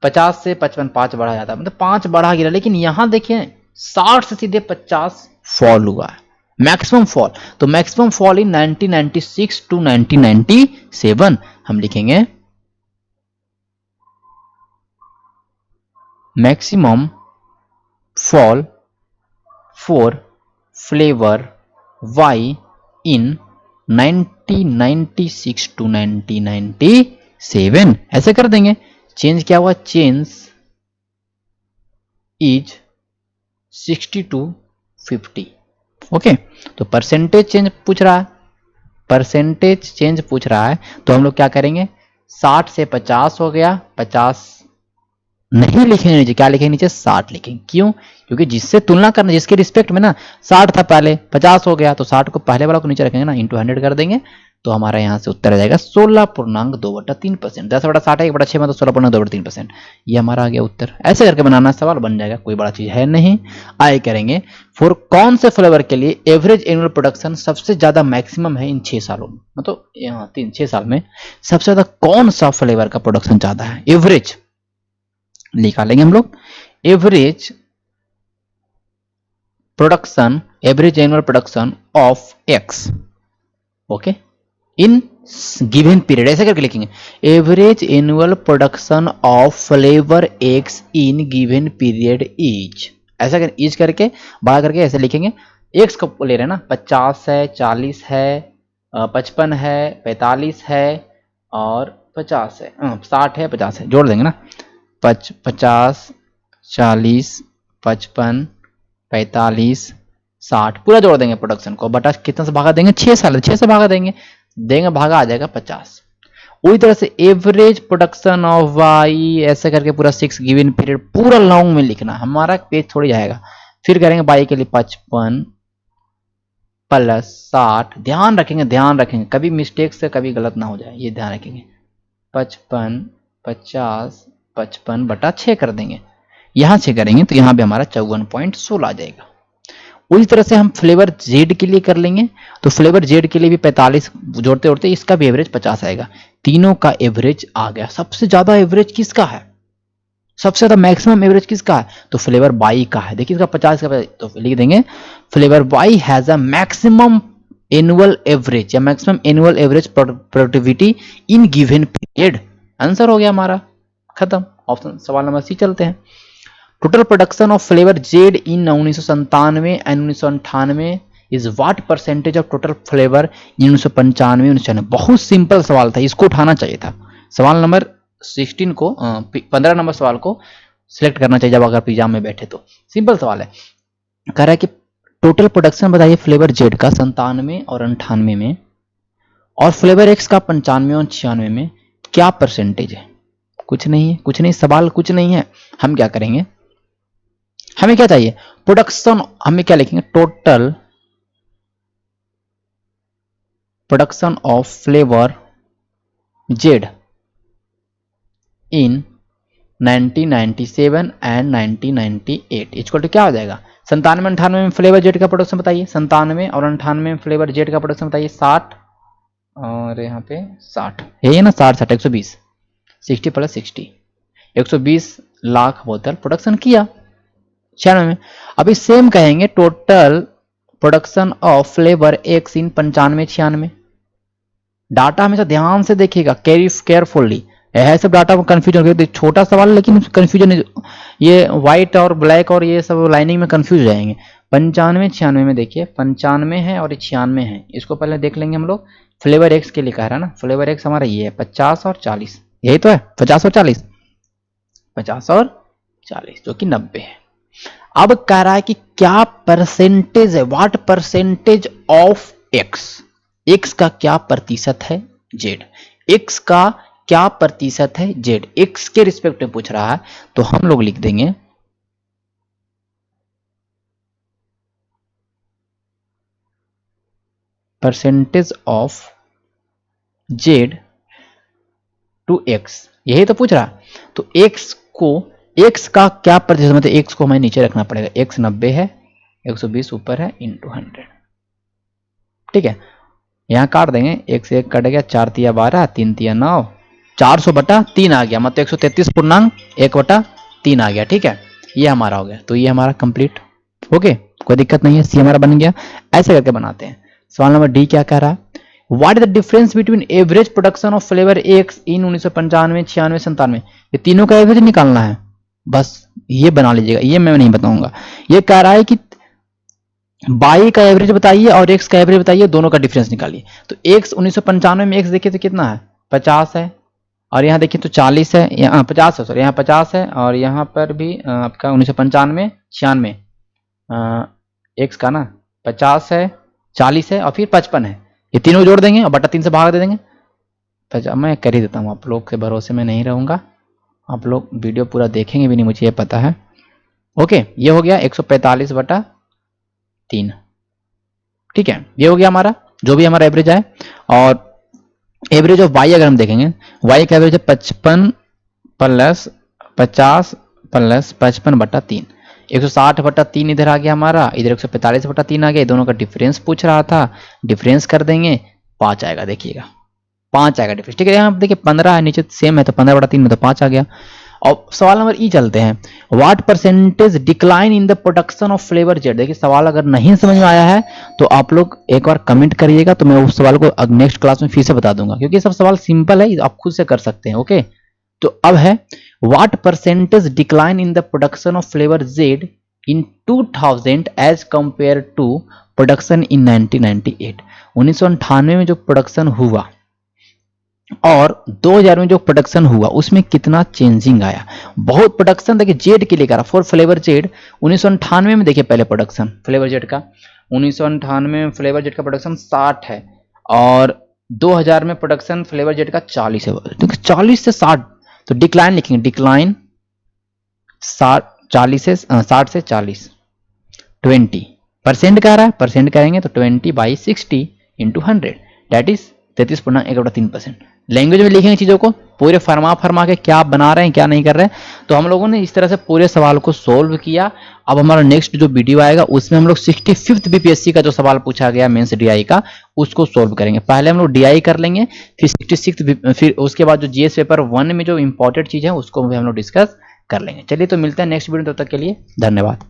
50 से 55 5 बढ़ा, ज्यादा मतलब 5 बढ़ा गिरा, लेकिन यहां देखिए 60 से सीधे 50 फॉल हुआ है, मैक्सिमम फॉल। तो मैक्सिमम फॉल इन 1996 टू 1997 हम लिखेंगे maximum fall for flavour Y in 1996 to 1997, ऐसे कर देंगे। चेंज क्या हुआ, चेंज इज 60 टू 50। ओके, तो परसेंटेज चेंज पूछ रहा है, परसेंटेज चेंज पूछ रहा है, तो हम लोग क्या करेंगे, 60 से 50 हो गया, 50 नहीं लिखेंगे नीचे, क्या लिखेंगे नीचे, 60 लिखेंगे। क्यों, क्योंकि जिससे तुलना करना, जिसके रिस्पेक्ट में ना 60 था पहले, 50 हो गया, तो 60 को पहले वाला को नीचे रखेंगे ना, इंटू 100 कर देंगे, तो हमारा यहाँ से उत्तर आ जाएगा 16.2/3%। 10/60 है, 1/6 में, तो 16.2/3%, ये हमारा आ गया उत्तर। ऐसे करके बनाना सवाल बन जाएगा, कोई बड़ा चीज है नहीं। आगे करेंगे, फॉर कौन से फ्लेवर के लिए एवरेज एनुअल प्रोडक्शन सबसे ज्यादा मैक्सिमम है इन 6 सालों में, मतलब यहाँ 6 साल में सबसे ज्यादा कौन सा फ्लेवर का प्रोडक्शन ज्यादा है, एवरेज निकालेंगे हम लोग। Average production, average annual production of x, okay, in given period, ऐसे करके लिखेंगे, average annual production of flavour x in given period is, ऐसा कर इज करके बड़ा करके ऐसे लिखेंगे। एक्स को ले रहे हैं ना, 50 है, 40 है, 55 है, 45 है और 50 है, 60 है, 50 है, जोड़ देंगे ना, 50 40 55 45 60 पूरा जोड़ देंगे प्रोडक्शन को, बटा कितना से भागा देंगे, 6 साल, 6 से भागा देंगे, भागा आ जाएगा 50। वही तरह से एवरेज प्रोडक्शन ऑफ वाई, ऐसे करके पूरा 6 गिवन पीरियड पूरा लॉन्ग में लिखना, हमारा पेज थोड़ी जाएगा। फिर करेंगे वाई के लिए 55 प्लस 60, ध्यान रखेंगे कभी मिस्टेक से कभी गलत ना हो जाए, ये ध्यान रखेंगे। 55, 50, 55 बटा 6 कर देंगे। यहां 6 करेंगे तो यहां भी हमारा 54.16 आ जाएगा। उसी तरह से हम फ्लेवर जेड के लिए कर लेंगे, तो फ्लेवर जेड के लिए भी 45 जोड़ते जोड़ते इसका भी एवरेज 50 आएगा। तीनों का एवरेज आ गया। सबसे ज्यादा एवरेज किसका है, सबसे ज्यादा मैक्सिमम एवरेज किसका है, तो फ्लेवर बाई का है। देखिए इसका 50 का, तो लिख देंगे flavour Y has a maximum annual average या maximum annual average productivity in given period. Answer हो गया हमारा, खत्म। ऑप्शन सवाल नंबर सी चलते हैं। Total production of flavour Z in 1997 and 1998 is what percentage of total flavour इन 1995 1996। बहुत simple सवाल था, इसको उठाना चाहिए था। सवाल नंबर 16 को 15 नंबर सवाल को सिलेक्ट करना चाहिए जब अगर एग्जाम में बैठे तो। सिंपल सवाल है, कह रहा है कि टोटल प्रोडक्शन बताइए फ्लेवर जेड का 97 और 98 में, और फ्लेवर एक्स का 95 और 96 में क्या परसेंटेज है। कुछ नहीं है, कुछ नहीं, सवाल कुछ नहीं है। हम क्या करेंगे, हमें क्या चाहिए, प्रोडक्शन। हमें क्या लिखेंगे, total production of flavour Z in 1997 and 1998 equal to क्या हो जाएगा, 97 98 में फ्लेवर जेड का प्रोडक्शन बताइए, 97 और 98 में फ्लेवर जेड का प्रोडक्शन बताइए 60, और यहाँ पे 60, यही है ना, 60 60 120, 60 प्लस 60, 120 लाख बोतल प्रोडक्शन किया 96 में। अभी सेम कहेंगे total production of flavour x in 95 96। Data हमेशा ध्यान से देखिएगा, केयरफुल्ली, है सब डाटा में कंफ्यूजन हो, छोटा सवाल लेकिन कंफ्यूजन, ये व्हाइट और ब्लैक और ये सब लाइनिंग में कंफ्यूज हो जाएंगे। 95 96 में देखिए 95 है और 96 है, इसको पहले देख लेंगे हम लोग। फ्लेवर एक्स के लिए कह रहा है ना, फ्लेवर एक्स हमारा ये है 50 और 40, यही तो है 50 और 40, 50 और 40 जो कि 90 है। अब कह रहा है कि क्या परसेंटेज है, what percentage of x, x का क्या प्रतिशत है जेड, एक्स का क्या प्रतिशत है जेड, एक्स के रिस्पेक्ट में पूछ रहा है, तो हम लोग लिख देंगे percentage of Z to X, यही तो पूछ रहा। तो एक्स को, एक्स का क्या प्रतिशत, मतलब एक्स को हमें नीचे रखना पड़ेगा, एक्स 90 है, 120 ऊपर है, इंटू 100, ठीक है। यहां काट देंगे, एक से एक कट गया, 4 तिया 12, 3 तिया 9, 400 बटा 3 आ गया, मतलब 133.1 बटा 3 आ गया, ठीक है। ये हमारा हो गया, तो ये हमारा कंप्लीट, ओके, कोई दिक्कत नहीं है, सी हमारा बन गया। ऐसे करके बनाते हैं। सवाल नंबर डी क्या कह रहा है, what is the difference between average production of flavour x इन 1995 96 97। ये तीनों का एवरेज निकालना है, बस ये बना लीजिएगा, ये मैं नहीं बताऊंगा। ये कह रहा है कि बाई का एवरेज बताइए और एक्स का एवरेज बताइए, दोनों का डिफरेंस निकालिए। तो एक्स 1995 में एक्स देखिए तो कितना है, 50 है, और यहाँ देखिए तो 40 है, यहाँ 50 है, सॉरी यहाँ 50 है, और यहाँ पर भी आपका 1995 96 एक्स का ना 50 है, 40 है और फिर 55 है, ये तीनों जोड़ देंगे और बटा 3 से भाग दे देंगे। मैं कर ही देता हूँ, आप लोग के भरोसे में नहीं रहूँगा, आप लोग वीडियो पूरा देखेंगे भी नहीं, मुझे ये पता है। ओके, ये हो गया 145 बटा 3, ठीक है, ये हो गया हमारा जो भी हमारा एवरेज है। और एवरेज ऑफ वाई अगर हम देखेंगे, वाई का एवरेज है 55 प्लस 50 प्लस 55 बटा 3, 160 बटा 3 इधर आ गया हमारा, इधर 145 बटा 3 आ गया, दोनों का डिफरेंस पूछ रहा था, डिफरेंस कर देंगे, 5 आएगा, देखिएगा 5 आएगा डिफरेंस, ठीक है। यहाँ देखिए 15 है, नीचे सेम है, तो 15 बटा 3 में तो 5 आ गया। और सवाल नंबर ई चलते हैं, what percentage decline in the production of flavour Z. देखिए सवाल अगर नहीं समझ में आया है तो आप लोग एक बार कमेंट करिएगा, तो मैं उस सवाल को नेक्स्ट क्लास में फिर से बता दूंगा, क्योंकि सब सवाल सिंपल है, आप खुद से कर सकते हैं। ओके, तो अब है what percentage decline in the production of flavour Z in 2000 as compare to production in 1998। 1998 में जो प्रोडक्शन हुआ और 2000 में जो प्रोडक्शन हुआ उसमें कितना चेंजिंग आया। बहुत प्रोडक्शन देखिए जेड के लिए करा, फॉर फ्लेवर जेड 1998 में देखिए पहले प्रोडक्शन फ्लेवर जेड का, 1998 में फ्लेवर जेड का प्रोडक्शन 60 है, और 2000 में प्रोडक्शन फ्लेवर जेड का 40 है। देखिए 40 से 60, तो डिक्लाइन लिखेंगे, डिक्लाइन 60 से 40 20, परसेंट कह रहा है, परसेंट करेंगे तो 20/60 इंटू 100 डेट इज 33.1/3%। लैंग्वेज में लिखेंगे चीज़ों को, पूरे फरमा के क्या आप बना रहे हैं क्या नहीं कर रहे हैं। तो हम लोगों ने इस तरह से पूरे सवाल को सोल्व किया। अब हमारा नेक्स्ट जो वीडियो आएगा उसमें हम लोग 65th बीपीएससी का जो सवाल पूछा गया मेंस डीआई का उसको सोल्व करेंगे। पहले हम लोग डीआई कर लेंगे, फिर 66th, फिर उसके बाद जो जीएस पेपर 1 में जो इंपॉर्टेंट चीज़ है उसको भी हम लोग डिस्कस कर लेंगे। चलिए तो मिलते हैं नेक्स्ट वीडियो, तब तक के लिए धन्यवाद।